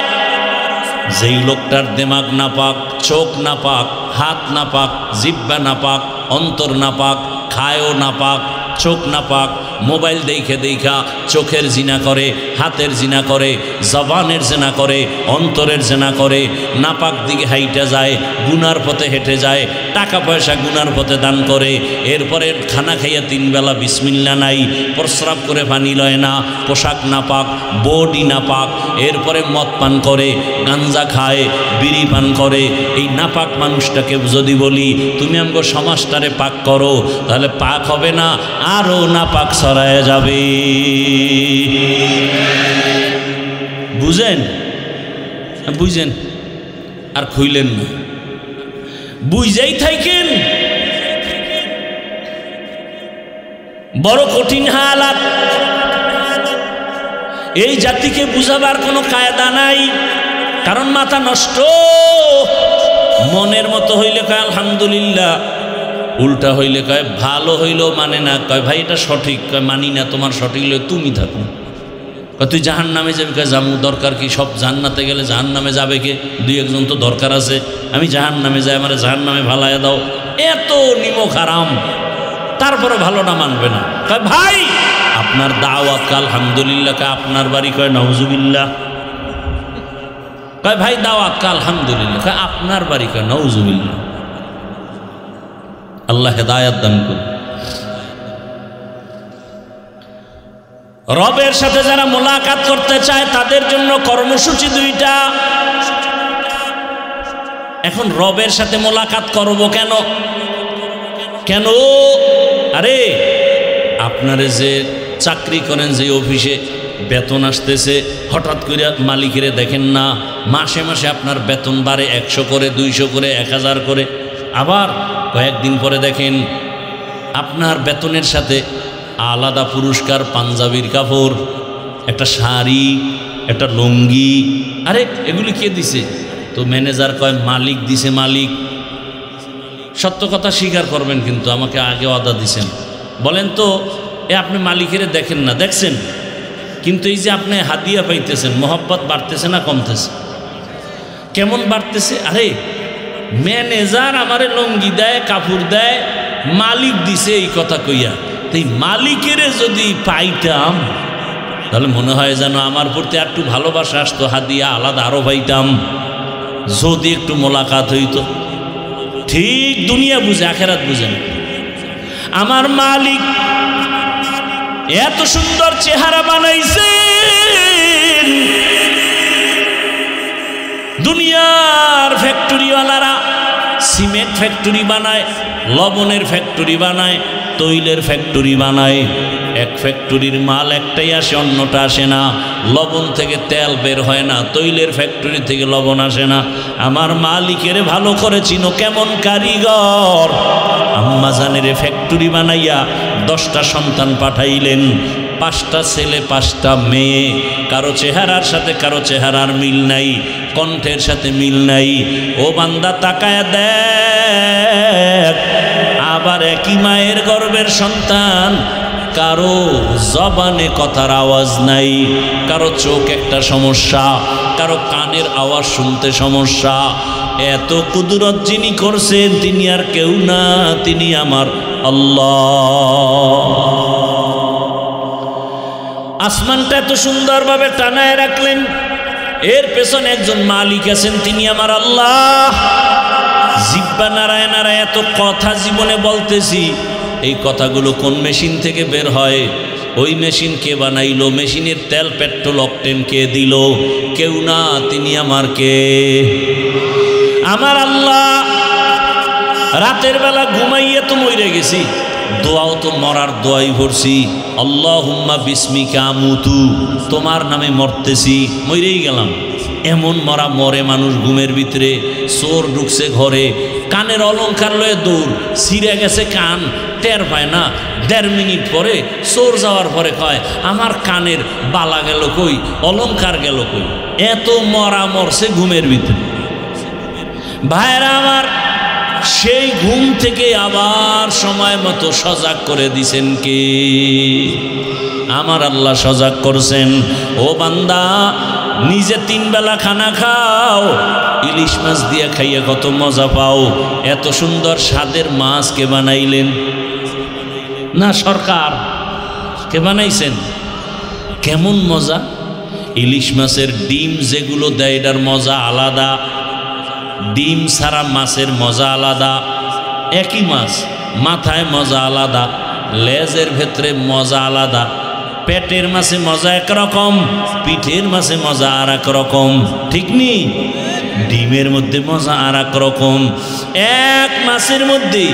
যেই লোকটার দিমাগ নাপাক, চোখ নাপাক, হাত নাপাক, জিহ্বা নাপাক, অন্তর নাপাক, খায়ও নাপাক, চোখ নাপাক, মোবাইল দেখে দেখা চোখের জিনা করে, হাতের জিনা করে, জবানের জিনা করে, অন্তরের জিনা করে, নাপাক দিকে হাইটা যায়, গুনার পথে হেঁটে যায়, টাকা পয়সা গুনার পথে দান করে, এরপরে খানা খাইয়া 3 বেলা বিসমিল্লা নাই, প্রস্রাব করে পানি লয় না, পোশাক নাপাক, বডি নাপাক, এরপরে মদ পান করে, গাঞ্জা খায়, বিড়ি পান করে। এই নাপাক মানুষটাকে যদি বলি তুমি আমগো সমাজটারে পাক করো, তাহলে পাক হবে না, আরও নাপাক ছড়ায় যাবে। বুঝেন? বুঝেন? আর খুইলেন না, বুঝেই থাকেন। বড় কঠিন হালাত। এই জাতিকে বুঝাবার কোনো কায়দা নাই, কারণ মাথা নষ্ট। মনের মতো হইলে কয় আলহামদুলিল্লাহ, উল্টা হইলে কয় ভালো হইলেও মানে না, কয় ভাই এটা সঠিক, কয় মানি না, তোমার সঠিক হইলে তুমি থাকো। কয় তুই জাহান নামে যাবি, কয় জামু, দরকার কি? সব জান্নাতে গেলে জাহান নামে যাবে কে? দুই একজন তো দরকার আছে, আমি জাহান নামে যাই, আমার জাহান নামে ভালাইয়া দাও। এত নিমক হারাম, তারপরে ভালোটা মানবে না। কয় ভাই আপনার দাওয়াত, কয় আলহামদুলিল্লাহ। কয় আপনার বাড়ি? কয় নাউজুবিল্লাহ। কয় ভাই দাওয়াত, কয় আলহামদুলিল্লাহ। কয় আপনার বাড়ি? কয় নাউজুবিল্লাহ। আল্লাহ হেদায়াত দান করুন। রবের সাথে যারা মোলাকাত করতে চায় তাদের জন্য কর্মসূচি দুইটা। এখন রবের সাথে মোলাকাত করব কেন? কেন? আরে আপনারে যে চাকরি করেন, যে অফিসে বেতন আসতেছে, হঠাৎ করে মালিকের দেখেন না মাসে মাসে আপনার বেতন বাড়ে 100 করে, 200 করে, 1000 করে। আবার কয়েকদিন পরে দেখেন আপনার বেতনের সাথে আলাদা পুরস্কার, পাঞ্জাবির কাপড়, একটা শাড়ি, একটা লুঙ্গি। আরে এগুলি কে দিছে? তো ম্যানেজার কয় মালিক দিছে। মালিক সত্য কথা স্বীকার করবেন, কিন্তু আমাকে আগে ওয়াদা দিছেন। বলেন তো আপনি মালিকের দেখেন না? দেখছেন, কিন্তু এই যে আপনি হাদিয়া পাইতেছেন, মোহব্বত বাড়তেছে না কমতেছে? কেমন বাড়তেছে? আরে ম্যানেজার আমারে লুঙ্গি দেয়, কাপড় দেয়, মালিক দিছে এই কথা কইয়া। তাই মালিকের যদি পাইতাম তাহলে মনে হয় যেন আমার প্রতি একটু ভালোবাসা আসতো, হাদিয়া আলাদা আরো পাইতাম, যদি একটু মোলাকাত হইতো। ঠিক দুনিয়া বুঝে, আখেরাত বুঝে না। আমার মালিক এত সুন্দর চেহারা বানাইছেন, দুনিয়ার ফ্যাক্টরিওয়ালারা সিমেন্ট ফ্যাক্টরি বানায়, লবণের ফ্যাক্টরি বানায়, তৈলের ফ্যাক্টরি বানায়। এক ফ্যাক্টরির মাল একটাই আসে, অন্যটা আসে না। লবণ থেকে তেল বের হয় না, তৈলের ফ্যাক্টরি থেকে লবণ আসে না। আমার মালিকের ভালো করে চিনো, কেমন কারিগর। আম্মা জানের ফ্যাক্টরি বানাইয়া 10টা সন্তান পাঠাইলেন, 5টা ছেলে 5টা মেয়ে। কারো চেহারার সাথে কারো চেহারার মিল নাই, কণ্ঠের সাথে মিল নাই। ও বান্দা তাকায় দেখ, আবার একই মায়ের গর্ভের সন্তান, কারো জবানে কথার আওয়াজ নাই, কারো চোখ একটা সমস্যা, কারো কানের আওয়াজ শুনতে সমস্যা। এত কুদরত যিনি করছেন তিনি আর কেউ না, তিনি আমার আল্লাহ। আসমানটা এত সুন্দরভাবে টানায় রাখলেন, এর পেছনে একজন মালিক আছেন, তিনি আমার আল্লাহ। জিহ্বা নাড়ায় নাড়ায় এত কথা জীবনে বলতেছি, এই কথাগুলো কোন মেশিন থেকে বের হয়? ওই মেশিন কে বানাইলো? মেশিনের তেল, পেট্রোল, অকটেন কে দিল? কেউ না, তিনি আমার কে? আমার আল্লাহ। রাতের বেলা ঘুমাইয়া তো মরে গেছি, দোয়াও তো মরার দোয়াই ভরছি, আল্লাহুম্মা বিসমিকা আমুতু, তোমার নামে মরতেছি, মরেই গেলাম। এমন মরা মরে মানুষ ঘুমের ভিতরে। চোর ঢুকছে ঘরে, কানের অলংকার লয়ে দৌড়, ছিঁড়ে গেছে কান, টের পায় না। 1.5 মিনিট পরে চোর যাওয়ার পরে কয় আমার কানের বালা গেল কই, অলংকার গেল কই। এত মরা মরছে ঘুমের ভিতরে। ভাইরা আমার, সেই ঘুম থেকে আবার সময় মতো সজাগ করে দিছেন কে? আমার আল্লাহ সজাগ করছেন। ও বান্দা, নিজে 3 বেলা খানা খাও, ইলিশ মাছ দিয়ে খাইয়ে কত মজা পাও। এত সুন্দর স্বাদের মাছ কে বানাইলেন? না সরকার? কে বানাইছেন? কেমন মজা! ইলিশ মাছের ডিম যেগুলো দেয়, এটার মজা আলাদা। ডিম ছাড়া মাছের মজা আলাদা। একই মাছ, মাথায় মজা আলাদা, লেজের ভেতরে মজা আলাদা। পেটের মাছে মজা একরকম, পিঠের মাছে মজা আর এক রকম, ঠিক নি? ডিমের মধ্যে মজা আর এক রকম। এক মাছের মধ্যে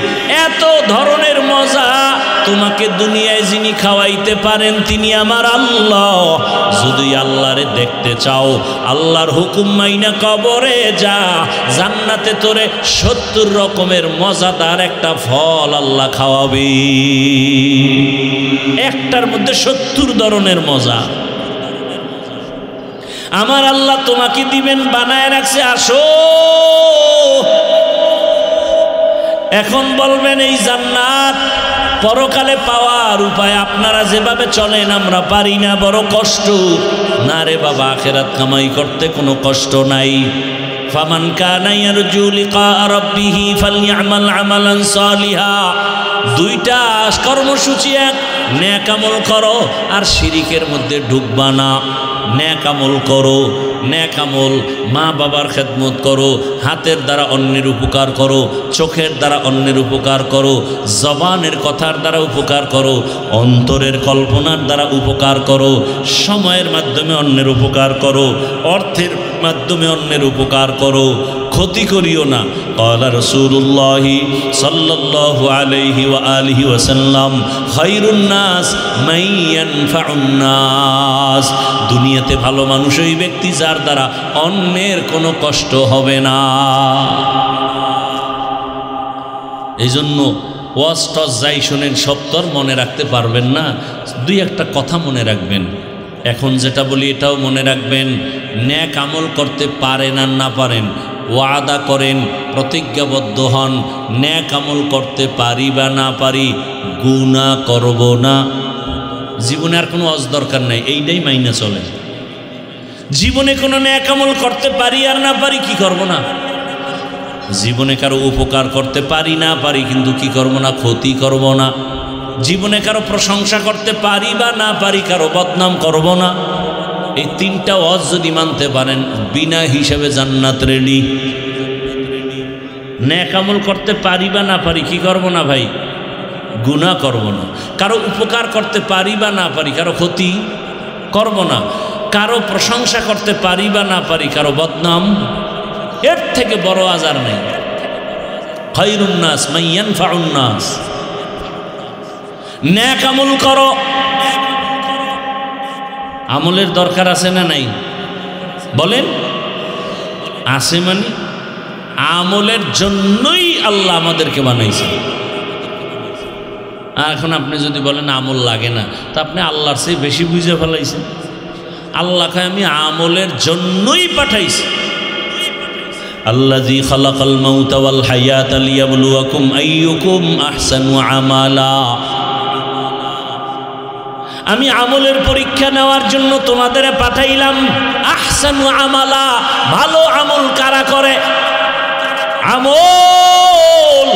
এত ধরনের মজা। তোমাকে দুনিয়ায় যিনি খাওয়াইতে পারেন তিনি আমার আল্লাহ। যদি আল্লাহরে দেখতে চাও, আল্লাহর হুকুম মাইনা কবরে যা, জান্নাতে তোরে 70 রকমের মজাদার একটা ফল আল্লাহ খাওয়াবে। একটার মধ্যে 70 ধরনের মজা। আমার আল্লাহ তোমাকে দিবেন, বানায় রাখছে, আসো। এখন বলবেন এই জান্নাত পরকালে পাওয়ার উপায় আপনারা যেভাবে চলেন আমরা পারি না, বড় কষ্ট। না রে বাবা, আখিরাত কামাই করতে কোনো কষ্ট নাই। ফামান কানা ইয়ারজু লিকা রাব্বিহি ফালইআমাল আমালান সালিহা। দুইটা কর্মসূচি, এক নেক আমল করো আর শিরিকের মধ্যে ঢুকবা না। নেক আমল করো, নেক আমল মা বাবার খেদমত করো, হাতের দ্বারা অন্যের উপকার করো, চোখের দ্বারা অন্যের উপকার করো, জবানের কথার দ্বারা উপকার করো, অন্তরের কল্পনার দ্বারা উপকার করো, সময়ের মাধ্যমে অন্যের উপকার করো, অর্থের মাধ্যমে অন্যের উপকার করো, ক্ষতি করিও না। ক্বালা রাসূলুল্লাহি সাল্লাল্লাহু আলাইহি ওয়া আলিহি ওয়াসাল্লাম খায়রুন নাস মান ইয়ানফাউন নাস। দুনিয়াতে ভালো মানুষ ওই ব্যক্তি যার দ্বারা অন্যের কোনো কষ্ট হবে না। এই জন্য ওয়াজ টস যাই শোনেন সব তো আর মনে রাখতে পারবেন না, দুই একটা কথা মনে রাখবেন। এখন যেটা বলি এটাও মনে রাখবেন, নেক আমল করতে পারেন আর না পারেন, ওয়াদা করেন, প্রতিজ্ঞাবদ্ধ হন, নেক আমল করতে পারি বা না পারি, গুনাহ করব না। জীবনে আর কোনো ওয়াজ দরকার নাই, এইটাই মাইনা চলে। জীবনে কোনো নেক আমল করতে পারি আর না পারি, কি করব না? জীবনে কারো উপকার করতে পারি না পারি, কিন্তু কি করব না? ক্ষতি করব না। জীবনে কারো প্রশংসা করতে পারি বা না পারি, কারো বদনাম করব না। এই তিনটা ওয়াজ যদি মানতে পারেন, বিনা হিসাবে জান্নাত রেডি। নেক আমল করতে পারি বা না পারি, কি করব না ভাই? গুনাহ করব না। কারো উপকার করতে পারি বা না পারি, কারো ক্ষতি করব না। কারো প্রশংসা করতে পারি বা না পারি, কারো বদনাম, এর থেকে বড় আজার নেই। খায়রুন নাস মান ইয়ানফাউন নাস। নেক আমল করো। আমলের দরকার আছে না নাই? বলেন আছে। মানে আমলের জন্যই আল্লাহ আমাদেরকে বানাইছে। আর এখন আপনি যদি বলেন আমল লাগে না, তা আপনি আল্লাহর চেয়ে বেশি বুঝে ফেলাইছেন। আল্লাহকে আমি আমলের জন্যই পাঠাইছি। আল্লাযী খালাকাল মাউতা ওয়াল হায়াতা লিয়াবলুয়াকুম আইয়ুকুম আহসানু আমালা। আমি আমলের পরীক্ষা নেওয়ার জন্য তোমাদের পাঠাইলাম। আহসানু আমালা, ভালো আমল কারা করে? আমল,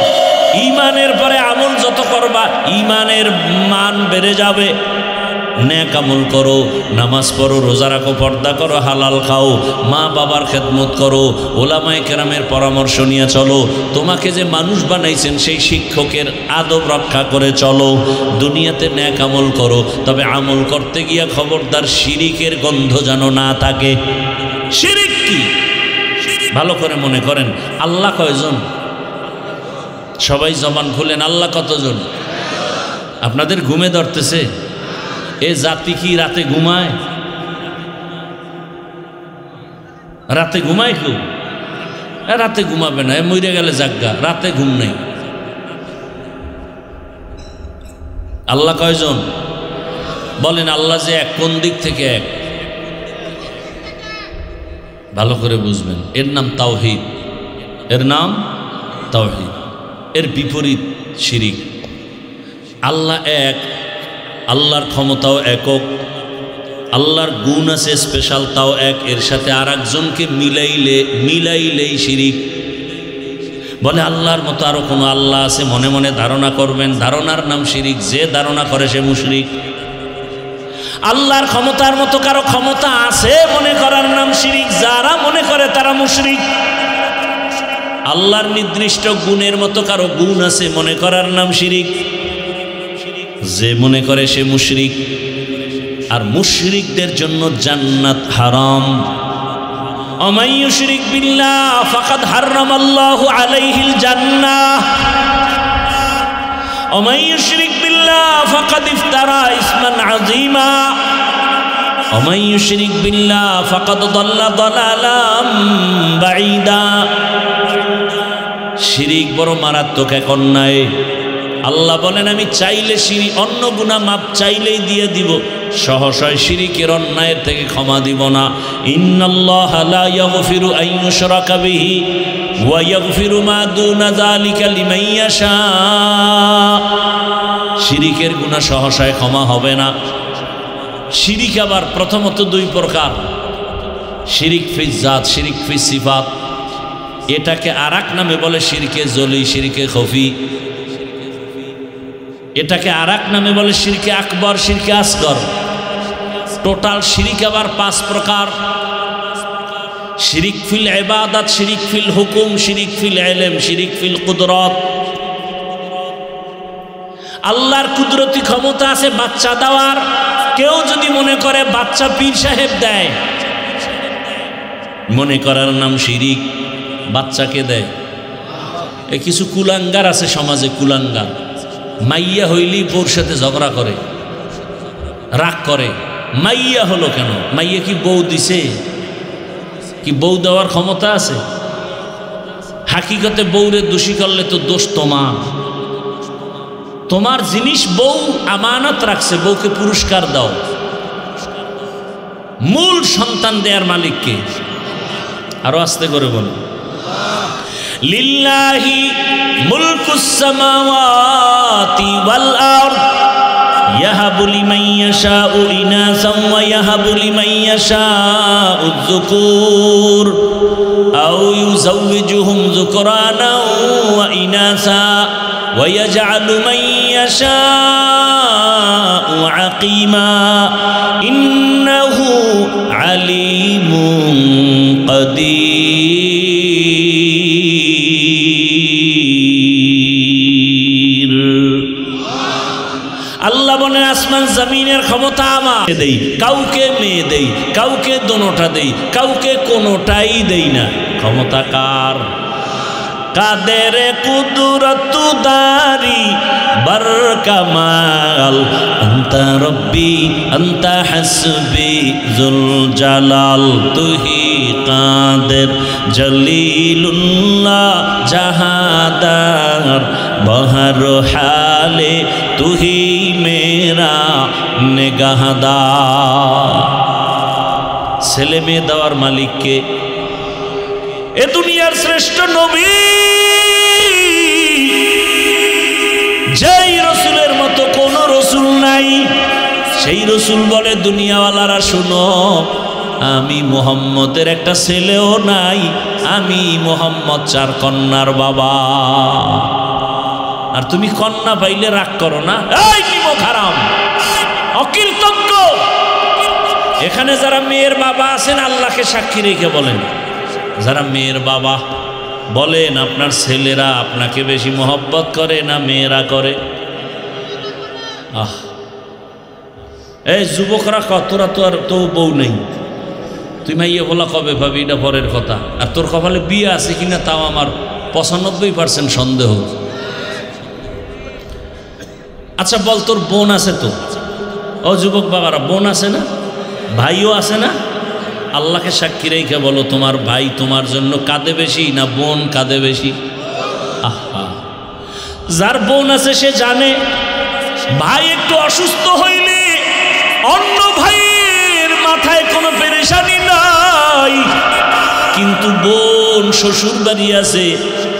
ঈমানের পরে আমল যত করবা ঈমানের মান বেড়ে যাবে। নেক আমল করো, নামাজ পড়ো, রোজা রাখো, পর্দা করো, হালাল খাও, মা বাবার খেদমত করো, ওলামায়ে কেরামের পরামর্শ নিয়ে চলো। তোমাকে যে মানুষ বানাইছেন সেই শিক্ষকের আদব রক্ষা করে চলো। দুনিয়াতে নেক আমল করো, তবে আমল করতে গিয়া খবরদার শিরিকের গন্ধ যেন না থাকে। শিরিক কি? ভালো করে মনে করেন, আল্লাহ কয়জন? সবাই জবান খুলেন, আল্লাহ কতজন? আপনাদের ঘুমে ধরতেছে? এ জাতি কি রাতে ঘুমায়? রাতে ঘুমায় কেউ? রাতে ঘুমাবে না, মরে গেলে জাগা, রাতে ঘুম নেই। আল্লাহ কয়জন? বলেন আল্লাহ যে এক, কোন দিক থেকে এক? ভালো করে বুঝবেন, এর নাম তাওহীদ। এর নাম তাওহীদ। এর বিপরীত শিরিক। আল্লাহ এক, আল্লাহর ক্ষমতাও একক, আল্লাহর গুণ আছে স্পেশাল, তাও এক। এর সাথে আর একজনকে মিলাইলেই শিরিক। বলে আল্লাহর মতো আরো কোনো আল্লাহ আছে মনে মনে ধারণা করবেন, ধারণার নাম শিরিক। যে ধারণা করে সে মুশরিক। আল্লাহর ক্ষমতার মতো কারো ক্ষমতা আছে মনে করার নাম শিরিক। যারা মনে করে তারা মুশরিক। আল্লাহর নির্দিষ্ট গুণের মতো কারো গুণ আছে মনে করার নাম শিরিক। যে মনে করে সে মুশরিক। আর মুশরিকদের জন্য জান্নাত হারাম। ওমান ইউশরিক বিল্লাহ ফাকাদ হারামাল্লাহু আলাইহিল জান্নাহ। ওমান ইউশরিক বিল্লাহ ফাকাদ ইফতারা ইসমান আযীমা। ওমান ইউশরিক বিল্লাহ ফাকাদ দাল্লা দালালাম বাঈদা। শিরিক বড় মারাত্মক এক অন্যায়। আল্লাহ বলেন আমি চাইলে অন্য গুনাহ মাপ চাইলেই দিয়ে দিব, সহসায় শিরিকের অন্যায়ের থেকে ক্ষমা দিব না। ইন্নাল্লাহা লা ইয়াগফিরু আন ইউশরাকা বিহি ওয়া ইয়াগফিরু মা দুনা যালিকা লিমান ইয়াশা। শিরিকের গুনাহ সহসায় ক্ষমা হবে না। শিরিক আবার প্রথমত দুই প্রকার, শিরিক ফি জাত, শিরিক ফি সিফাত। এটাকে আরেক নামে বলে শিরকে জলি, শিরকে খফি। এটাকে আরেক নামে বলে শিরকে আকবর, শিরকে আসগর। টোটাল শিরিক আবার 5 প্রকার। শিরিক ফিল ইবাদত, শিরিক ফিল হুকুম, শিরিক ফিল ইলম, শিরিক ফিল কুদরত। আল্লাহর কুদরতি ক্ষমতা আছে বাচ্চা দেওয়ার। কেউ যদি মনে করে বাচ্চা পীর সাহেব দেয়, মনে করার নাম শিরিক। বাচ্চাকে দেয়। কিছু কুলাঙ্গার আছে সমাজে, কুলাঙ্গার মাইয়া হইলেই বউর সাথে ঝগড়া করে, রাগ করে। মাইয়া হলো কেন? মাইয়া কি বউ দিছে? কি বউ দেওয়ার ক্ষমতা আছে? হাকিকতে বউরে দোষী করলে তো দোষ তোমার। তোমার জিনিস বউ আমানত রাখছে, বউকে পুরস্কার দাও। মূল সন্তান দেয়ার মালিককে। আরো আস্তে করে বলো, লিল্লাহি মুলকুস সামাওয়াতি ওয়াল আরদ ইয়াহাবু লিমান ইয়াশাউ ইনাসান ওয়া ইয়াহাবু লিমান ইয়াশাউ যুকুর আও ইউযাওয়িজুহুম যুকরানাও ওয়া ইনাসা ওয়া ইয়াজআলু মান ইয়াশাউ আকিমা ইন্নাহু আলিমুন কাদির। আল্লাহ বলেন আসমান জমিনের ক্ষমতা আমার। দেই কাউকে মেয়ে দেই, কাউকে দোনোটা দেই, কাউকে কোনোটাই দেই না। ক্ষমতা কার? কাদের কুদরত দারি বার কামাল আনতা রব্বি আনতা হাসবি জুল জালাল। তুহি কাদের জলিলুল্লাহ জাহাদার বহর হালে তুহি মেরা নিগাহদার। ছেলে মেয়ে দেওয়ার মালিককে। এ দুনিয়ার শ্রেষ্ঠ নবী, যেই রসুলের মতো কোন রসুল নাই। সেই রসুল বলে দুনিয়াওয়ালারা শুনো, আমি মুহাম্মদের একটা ছেলেও নাই, আমি মুহাম্মদ 4 কন্যার বাবা। আর তুমি কন্যা পাইলে রাগ করো না। এই নিমক হারাম, অকৃতজ্ঞ। এখানে যারা মেয়ের বাবা আছেন আল্লাহকে সাক্ষী রেখে বলেন, যারা মেয়ের বাবা, বলেন আপনার ছেলেরা আপনাকে বেশি মহব্বত করে না মেয়েরা করে? এই যুবকরা কতরা তো আর তো বউ নেই, তুই মাইয়ে বলা কবে পাবি? এটা পরের কথা। আর তোর কপালে বিয়ে আছে কিনা তাও আমার 95% সন্দেহ। আচ্ছা বল, তোর বোন আছে তো? ও যুবক বাবারা, বোন আছে না? ভাইও আছে না? আল্লাহকে সাক্ষী রেখে বলো, তোমার ভাই তোমার জন্য কাঁদে বেশি না বোন কাঁদে বেশি? আহা, যার বোন আছে সে জানে ভাই একটু অসুস্থ হইলে অন্য ভাইয়ের মাথায় কোনো পেরেশানি নাই, কিন্তু বোন শ্বশুর বাড়ি আছে,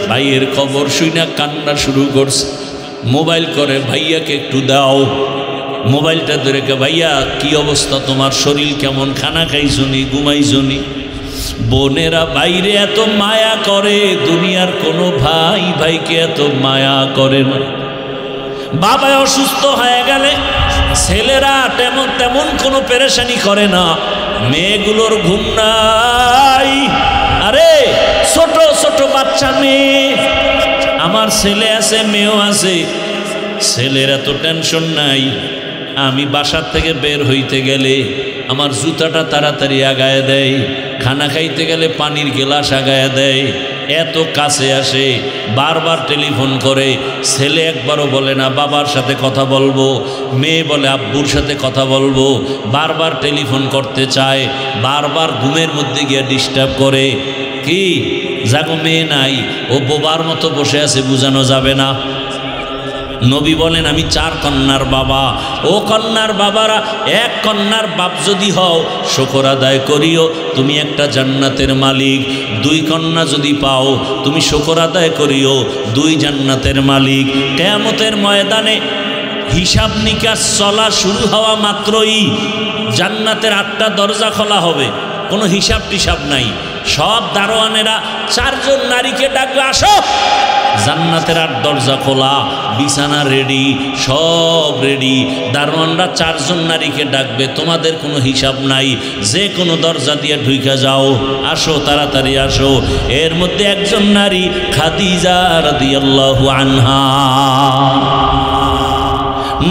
ভাইয়ের খবর শুনে কান্না শুরু করছে। মোবাইল করে, ভাইয়াকে একটু দাও। মোবাইলটা ধরে কে, ভাইয়া কি অবস্থা তোমার, শরীর কেমন, খানা খাইছনি, ঘুমাইছনি? বোনেরা বাইরে এত মায়া করে, দুনিয়ার কোনো ভাই ভাইকে এত মায়া করে না। বাবা অসুস্থ হয়ে গেলে ছেলেরা তেমন তেমন কোনো পেরেশানি করে না, মেয়েগুলোর ঘুম নাই। আরে ছোট ছোট বাচ্চা মেয়ে, আমার ছেলে আছে মেয়েও আছে, ছেলের এত টেনশন নাই। আমি বাসার থেকে বের হইতে গেলে আমার জুতাটা তাড়াতাড়ি আগায় দেয়, খানা খাইতে গেলে পানির গ্লাস আগায় দেয়, এত কাছে আসে, বারবার টেলিফোন করে। ছেলে একবারও বলে না বাবার সাথে কথা বলবো, মেয়ে বলে আব্বুর সাথে কথা বলবো, বারবার টেলিফোন করতে চায়, বারবার ঘুমের মধ্যে গিয়ে ডিস্টার্ব করে। কি জাগো মেয়ে নাই, ও বোবার মতো বসে আছে, বোঝানো যাবে না। নবী বলেন আমি 4 কন্যার বাবা। ও কন্যার বাবারা, এক কন্যার বাপ যদি হও শুকর আদায় করিও, তুমি একটা জান্নাতের মালিক। 2 কন্যা যদি পাও তুমি শুকর আদায় করিও, 2 জান্নাতের মালিক। কিয়ামতের ময়দানে হিসাব নিকাশ চলা শুরু হওয়া মাত্রই জান্নাতের 8টা দরজা খোলা হবে, কোনো হিসাব টিসাব নাই। সব দারোয়ানেরা 4 জন নারীকে ডাকবে, আসো। জান্নাতের 8 দরজা খোলা, বিছানা রেডি, সব রেডি। দারোয়ানরা 4 জন নারীকে ডাকবে, তোমাদের কোনো হিসাব নাই, যে কোনো দরজা দিয়ে ঢুকে যাও, আসো তাড়াতাড়ি আসো। এর মধ্যে একজন নারী খাদিজা রাদিয়াল্লাহু আনহা।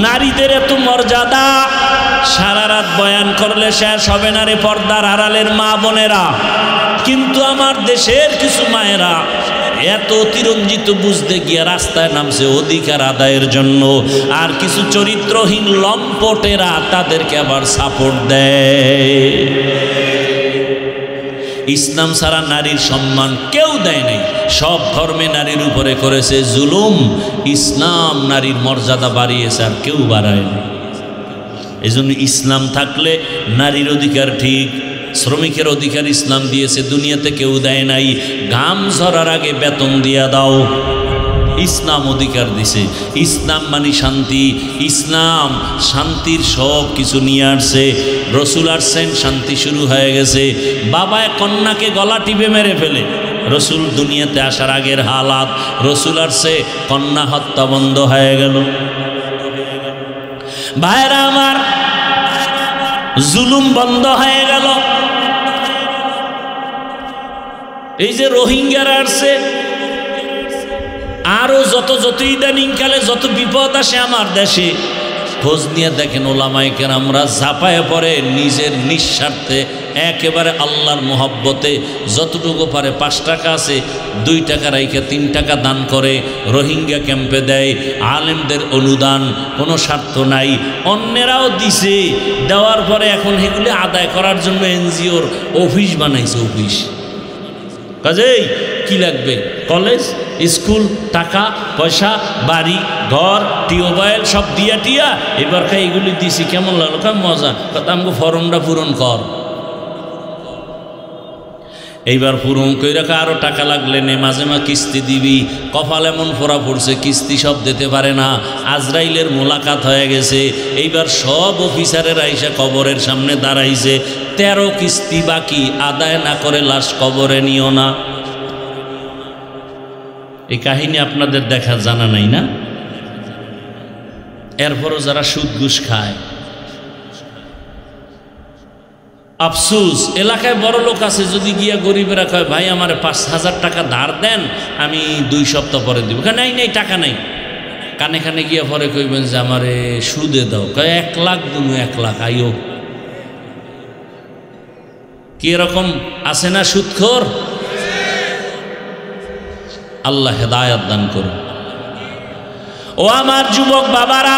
নারীদের এত মর্যাদা, সারা রাত বয়ান করলে শেষ হবে না রে পর্দার আড়ালের মা বোনেরা। কিন্তু আমার দেশের কিছু মায়েরা এত অতিরঞ্জিত বুঝতে গিয়ে রাস্তায় নামছে অধিকার আদায়ের জন্য, আর কিছু চরিত্রহীন লম্পটেরা তাদেরকে আবার সাপোর্ট দেয়। ইসলাম ছাড়া নারীর সম্মান কেউ দেয় নাই, সব ধর্মে নারীর উপরে করেছে জুলুম। ইসলাম নারীর মর্যাদা বাড়িয়েছে, আর কেউ বাড়ায় না। এই জন্য ইসলাম থাকলে নারীর অধিকার ঠিক, শ্রমিকের অধিকার ইসলাম দিয়েছে, দুনিয়াতে কেউ দেয় নাই। ঘাম ঝরার আগে বেতন দিয়া দাও, ইসলাম অধিকার দিছে। ইসলাম মানে শান্তি, ইসলাম শান্তির সব কিছু নিয়ে আসছে। রসুল আসছেন, শান্তি শুরু হয়ে গেছে। বাবায় কন্যাকে গলা টিপে মেরে ফেলে, রসুল দুনিয়াতে আসার আগের হালাত। রসুল আসছে, কন্যা হত্যা বন্ধ হয়ে গেল। ভাইরা আমার, জুলুম বন্ধ হয়ে গেল। এই যে রোহিঙ্গারা আসছে, আরো যত ইদানিংকালে যত বিপদ আসে আমার দেশে, খোঁজ নিয়ে দেখেন ওলামায়ে কেরামরা ঝাঁপায়ে পড়ে নিজের নিঃস্বার্থে একেবারে আল্লাহর মোহব্বতে যতটুকু পারে, 5 টাকা আছে 2 টাকা রাইখে 3 টাকা দান করে রোহিঙ্গা ক্যাম্পে দেয়। আলেমদের অনুদান, কোনো স্বার্থ নাই। অন্যেরাও দিছে, দেওয়ার পরে এখন এগুলি আদায় করার জন্য এনজিওর অফিস বানাইছে। অফিস কাজেই কি লাগবে? কলেজ, স্কুল, টাকা পয়সা, বাড়ি ঘর, টিউবওয়েল সব দিয়া টিয়া এবার এইগুলি দিছি। কেমন লাগলো? কেমন মজা। কথা আমাকে ফর্মটা পূরণ কর। এইবার পূরণ করে রাখা, আরও টাকা লাগলে নে, মাঝে মাঝে কিস্তি দিবি। কপাল এমন ফোড়া পড়ছে, কিস্তি সব দিতে পারে না। আজরাইলের মোলাকাত হয়ে গেছে। এইবার সব অফিসারের আইসা কবরের সামনে দাঁড়াইছে, 13 কিস্তি বাকি, আদায় না করে লাশ কবরে নিও না। এই কাহিনী আপনাদের দেখা জানা নাই না? এরপরও যারা সুদ ঘুষ খায়, আফসুস। এলাকায় বড় লোক আছে, যদি গিয়া গরিবেরা কয় ভাই আমার 5,000 টাকা ধার দেন, আমি 2 সপ্তাহ পরে দিব। নাই নাই, টাকা নাই। কানে কানে গিয়া পরে কইবেন যে আমারে সুদে দাও। কয় 1 লাখ দিমু, 1 লাখ আইও। কি এরকম আছে না সুদখোর? আল্লাহ হেদায়েত দান করুন। ও আমার যুবক বাবারা,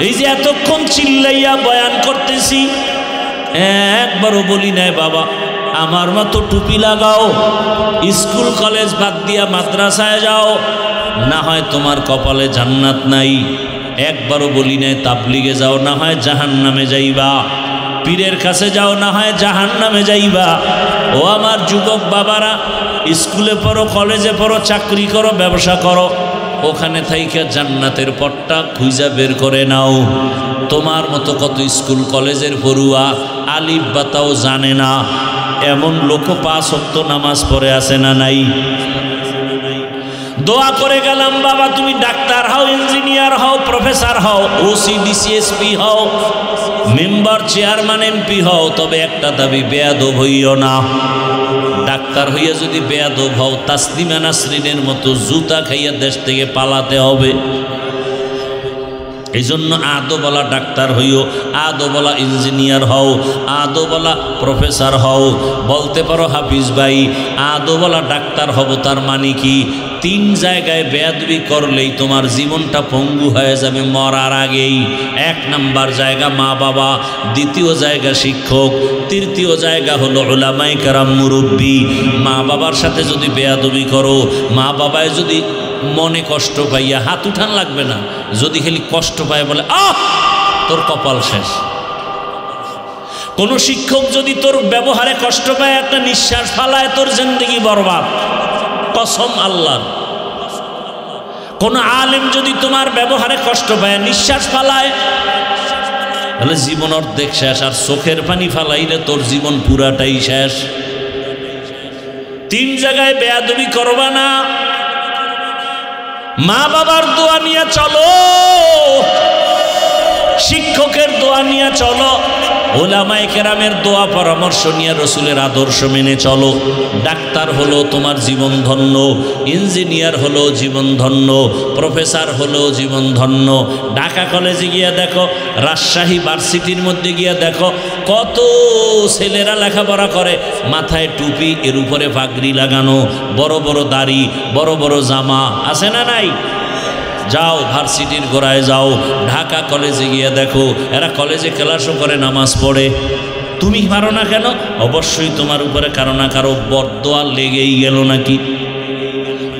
এই যে এতক্ষণ চিল্লাইয়া বয়ান করতেছি, একবারও বলি নাই বাবা আমার মতো টুপি লাগাও, স্কুল কলেজ বাদ দিয়া মাদ্রাসায় যাও, না হয় তোমার কপালে জান্নাত নাই। একবারও বলি নাই তাবলিগে যাও, না হয় জাহান্নামে যাইবা। পীরের কাছে যাও, না হয় জাহান্নামে যাইবা। ও আমার যুবক বাবারা, স্কুলে পড়ো, কলেজে পড়ো, চাকরি করো, ব্যবসা করো, ওখানে থাইকা জান্নাতের পথটা খুঁজা বের করে নাও। তোমার মতো কত স্কুল কলেজের পড়ুয়া আলিফ বাতাও জানে না, এমন লোক 5 ওয়াক্ত নামাজ পড়ে আছে না নাই? দোয়া করে গেলাম বাবা তুমি ডাক্তার হও, ইঞ্জিনিয়ার হও, প্রফেসর হও, ওসি ডিসিএসপি হও, মেম্বার চেয়ারম্যান এমপি হও, তবে একটা দাবি, বেয়াদব হইও না। ডাক্তার হইয়া যদি বেয়াদব হও, তাসলিমা নাসরিনের মতো জুতা খাইয়া দেশ থেকে পালাতে হবে। এই জন্য আদবলা ডাক্তার হইও, আদবলা ইঞ্জিনিয়ার হও, আদবলা প্রফেসর হও। বলতে পারো হাফিজ ভাই আদবলা ডাক্তার হব, তার মানে কি? 3 জায়গায় বেয়াদবি করলেই তোমার জীবনটা পঙ্গু হয়ে যাবে মরার আগেই। 1 নাম্বার জায়গা মা বাবা, 2য় জায়গা শিক্ষক, 3য় জায়গা হলো উলামায়ে কেরাম মুরব্বী। মা বাবার সাথে যদি বেয়াদবি করো, মা বাবায় যদি মনে কষ্ট পাইয়া হাত উঠান লাগবে না, যদি খালি কষ্ট পায় বলে আহ তোর কপাল শেষ। কোন শিক্ষক যদি তোর ব্যবহারে কষ্ট পায়, একটা নিঃশ্বাস ফালায়, তোর জিন্দেগি বরবাদ, কসম আল্লাহর। কোন আলেম যদি তোমার ব্যবহারে কষ্ট পায়, নিঃশ্বাস ফালায়, তাহলে জীবন অর্ধেক শেষ। আর চোখের পানি ফালাইলে তোর জীবন পুরাটাই শেষ। 3 জায়গায় বেয়াদবি করবা না। মা বাবার দোয়া নিয়ে চলো, শিক্ষকের দোয়া নিয়ে চলো, ওলামায়ে কেরামের দোয়া পরামর্শ নিয়ে রসুলের আদর্শ মেনে চলো। ডাক্তার হলো তোমার জীবন ধন্য, ইঞ্জিনিয়ার হলো জীবন ধন্য, প্রফেসর হলো জীবন ধন্য। ঢাকা কলেজে গিয়ে দেখো, রাজশাহী ভার্সিটির মধ্যে গিয়ে দেখো, কত ছেলেরা লেখাপড়া করে, মাথায় টুপি, এর উপরে পাগড়ি লাগানো, বড় বড় দাড়ি, বড় বড় জামা, আছে না নাই? যাও ভার্সিটির গোড়ায় যাও, ঢাকা কলেজে গিয়ে দেখো, এরা কলেজে ক্লাসও করে, নামাজ পড়ে। তুমি পারো না কেন? অবশ্যই তোমার উপরে কারো না কারো বরদোয়া লেগেই গেল নাকি।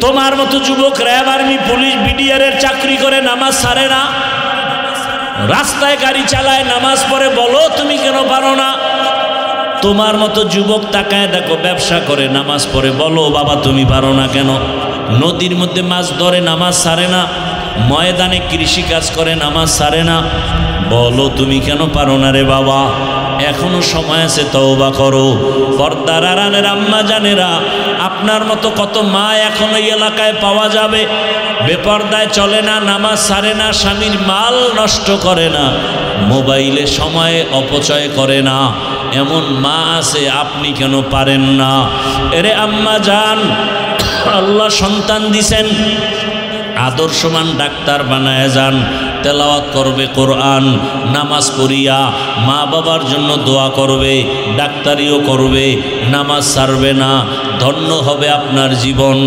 তোমার মতো যুবক র্যাব, আর্মি, পুলিশ, বিডিআর এর চাকরি করে, নামাজ ছাড়ে না, রাস্তায় গাড়ি চালায়, নামাজ পড়ে, বলো তুমি কেন পারো না? তোমার মতো যুবক তাকায় দেখো, ব্যবসা করে, নামাজ পড়ে, বলো বাবা তুমি পারো না কেন? নদীর মধ্যে মাছ ধরে, নামাজ ছাড়ে না, ময়দানে কৃষি কাজ করে, নামাজ ছাড়ে না, বলো তুমি কেন পারো না রে বাবা? এখনো সময় আছে, তওবা করো। পর্দার আড়ালের আম্মা জানেরা, আপনার মতো কত মা এখন এই এলাকায় পাওয়া যাবে, বেপর্দায় চলে না, নামাজ ছাড়ে না, স্বামীর মাল নষ্ট করে না, মোবাইলে সময় অপচয় করে না, এমন মা আছে, আপনি কেন পারেন না? এরে আম্মা জান, আল্লাহ সন্তান দিছেন, আদর্শমান ডাক্তার বানায় যান, তেলাওয়াত করবে কোরআন, নামাজ পড়িয়া মা বাবার জন্য দোয়া করবে, ডাক্তারিও করবে, নামাজ ছাড়বে না। ধন্য হবে আপনার জীবন,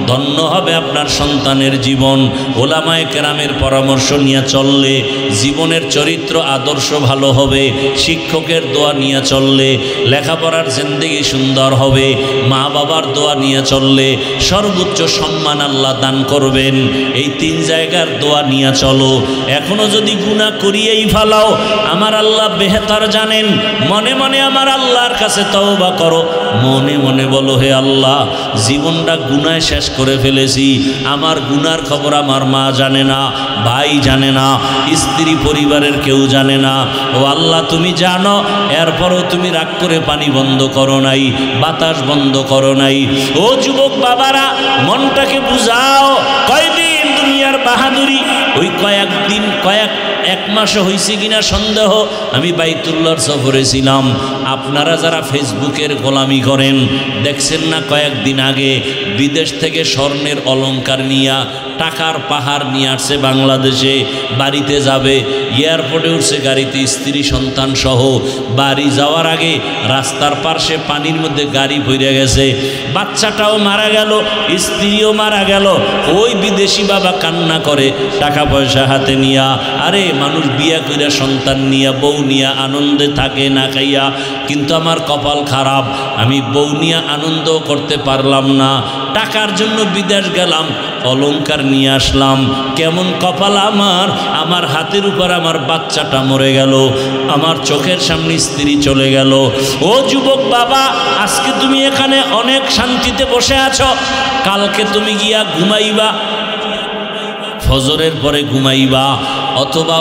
ধন্য হবে আপনার সন্তানের জীবন। ওলামায়ে কেরামের পরামর্শ নিয়ে চললে জীবনের চরিত্র আদর্শ ভালো হবে, শিক্ষকের দোয়া নিয়ে চললে লেখাপড়ার জিন্দেগি সুন্দর হবে, মা বাবার দোয়া নিয়ে চললে সর্বোচ্চ সম্মান আল্লাহ দান করবেন। এই 3 জায়গার দোয়া নিয়ে চলো। এখনো যদি গুনাহ করিয়েই ফেলাও, আমার আল্লাহ বেহতর জানেন। মনে মনে আমার আল্লাহর কাছে তওবা করো, মনে মনে বলো, হে আল্লাহ, জীবনটা গুনায় শেষ করে ফেলেছি, আমার গুনার খবর আমার মা জানে না, ভাই জানে না, স্ত্রী পরিবারের কেউ জানে না। ও আল্লাহ তুমি জানো, এরপরও তুমি রাগ করে পানি বন্ধ করো নাই, বাতাস বন্ধ করো নাই। ও যুবক বাবারা, মনটাকে বুঝাও। কয়দিন দুনিয়ার বাহাদুরি, ওই কয়েকদিন, এক মাসে হয়েছে কিনা সন্দেহ। আমি বাইতুল্লাহর সফরে ছিলাম। আপনারা যারা ফেসবুকের গোলামি করেন, দেখছেন না কয়েকদিন আগে বিদেশ থেকে স্বর্ণের অলংকার নিয়া, টাকার পাহাড় নিয়ে আসছে বাংলাদেশে, বাড়িতে যাবে, এয়ারপোর্টে উঠছে গাড়িতে, স্ত্রী সন্তান সহ। বাড়ি যাওয়ার আগে রাস্তার পাশে পানির মধ্যে গাড়ি ভরে গেছে, বাচ্চাটাও মারা গেল, স্ত্রীও মারা গেল। ওই বিদেশি বাবা কান্না করে, টাকা পয়সা হাতে নিয়া। আরে মানুষ বিয়া কইরা সন্তান নিয়া, বউ নিয়া আনন্দে থাকে না খাইয়া, কিন্তু আমার কপাল খারাপ, আমি বউ নিয়া আনন্দ করতে পারলাম না, টাকার জন্য বিদেশ গেলাম, অলংকার নিয়ে আসলাম, কেমন কপাল আমার, আমার হাতের উপর আমার বাচ্চাটা মরে গেল, আমার চোখের সামনে স্ত্রী চলে গেল। ও যুবক বাবা, আজকে তুমি এখানে অনেক শান্তিতে বসে আছো, কালকে তুমি গিয়া ঘুমাইবা, ফজরের পরে ঘুমাইবা, অথবা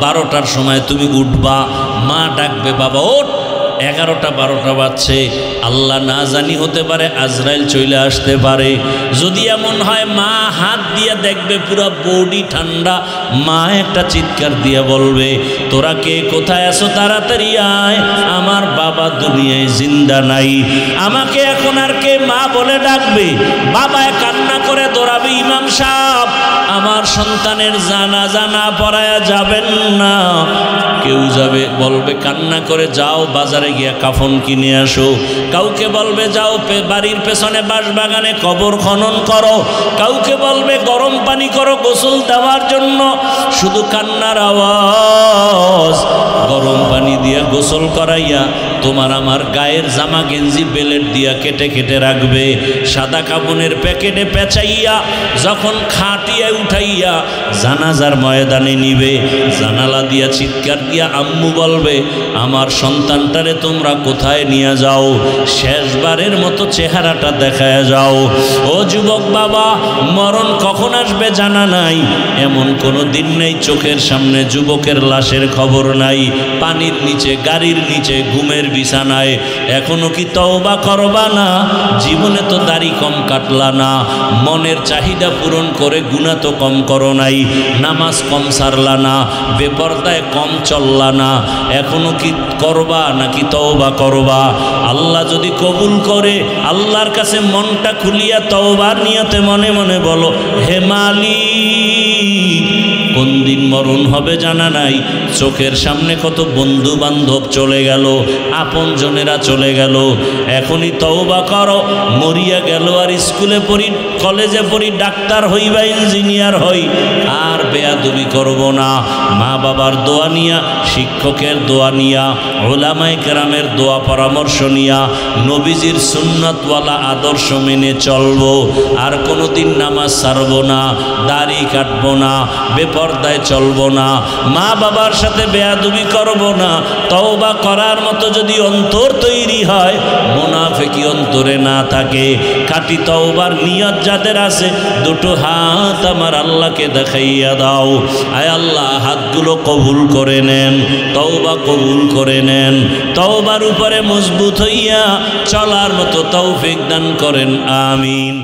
12টার সময় তুমি উঠবা, মা ডাকবে, বাবা ওঠ, 11টা 12টা বাজছে, আল্লাহ না জানি হতে পারে আজরাইল চলে আসতে পারে। যদি এমন হয়, মা হাত দিয়ে দেখবে পুরো বডি ঠান্ডা, মা একটা চিৎকার দিয়ে বলবে, তোরা কে কোথায় আছো, তাড়াতাড়ি আয়, আমার বাবা দুনিয়ায় জিন্দা নাই। আমাকে এখন আর কে মা বলে ডাকবে? বাবায় কান্না করে দৌড়াবে, ইমাম সাহেব আমার সন্তানের জানাজা না পড়ায়া যাবেন না। কেউ যাবে, বলবে কান্না করে যাও বাজারে গিয়া কাফন কিনে আসো। কাউকে বলবে যাও বাড়ির পেছনে বাঁশবাগানে কবর খনন করো। কাউকে বলবে গরম পানি করো গোসল দেওয়ার জন্য। শুধু কান্নার আওয়াজ। গরম পানি দিয়া গোসল করাইয়া তোমার আমার গায়ের জামা গেঞ্জি বেলেট দিয়া কেটে কেটে রাখবে। সাদা কাপনের প্যাকেটে পেঁচাইয়া যখন খাটিয়া উঠাইয়া জানাজার ময়দানে নিবে, জানালা দিয়া চিৎকার দিয়া আম্মু বলবে আমার সন্তানটারে তোমরা কোথায় নিয়ে যাও, শেষবারের মতো চেহারাটা দেখায় যাও। ও যুবক বাবা, মরণ কখন আসবে জানা নাই, এমন কোনো দিন নেই চোখের সামনে যুবকের লাশের খবর নাই। পানির নিচে, গাড়ির নিচে, ঘুমের বিছানায়। এখনো কি তওবা করবা না? জীবনে তো দাড়ি কম কাটলা না, মনের চাহিদা পূরণ করে গুনাহ তো কম করো নাই, নামাজ কম সারলা না, বেপরদায় কম চললা না। এখনো কি করবা নাকি তওবা করবা? আল্লাহ যদি কবুল করে, আল্লাহর কাছে মনটা খুলিয়া তওবার নিয়তে মনে মনে বলো, হে মালিক, কোন দিন মরণ হবে জানা নাই। চোখের সামনে কত বন্ধু বান্ধব চলে গেল, আপন জনেরা চলে গেল। এখনই তওবা করো। মরিয়া গেল আর স্কুলে পড়ি, কলেজে পড়ি, ডাক্তার হই বা ইঞ্জিনিয়ার হই, আর বেয়াদবি করব না। মা বাবার দোয়া নিয়া, শিক্ষকের দোয়া নিয়া, ওলামায়ে কেরামের দোয়া পরামর্শ নিয়া নবীজির সুন্নতওয়ালা আদর্শ মেনে চলবো। আর কোনোদিন নামাজ ছাড়বো না, দাড়ি কাটবো না, বেপরদায় চলবো না, মা বাবার সাথে বেয়াদবি করব না। তওবা করার মতো যদি অন্তর তৈরি হয়, মুনাফিকি অন্তরে না থাকে, খাঁটি তওবার নিয়ত যাদের আছে, দুটো হাত আমার আল্লাহকে দেখাইয়া দাও। আয় আল্লাহ, হাতগুলো কবুল করে নেন, তওবা কবুল করে নেন। তওবার উপরে মজবুত হইয়া চলার মতো তৌফিক দান করেন, আমিন।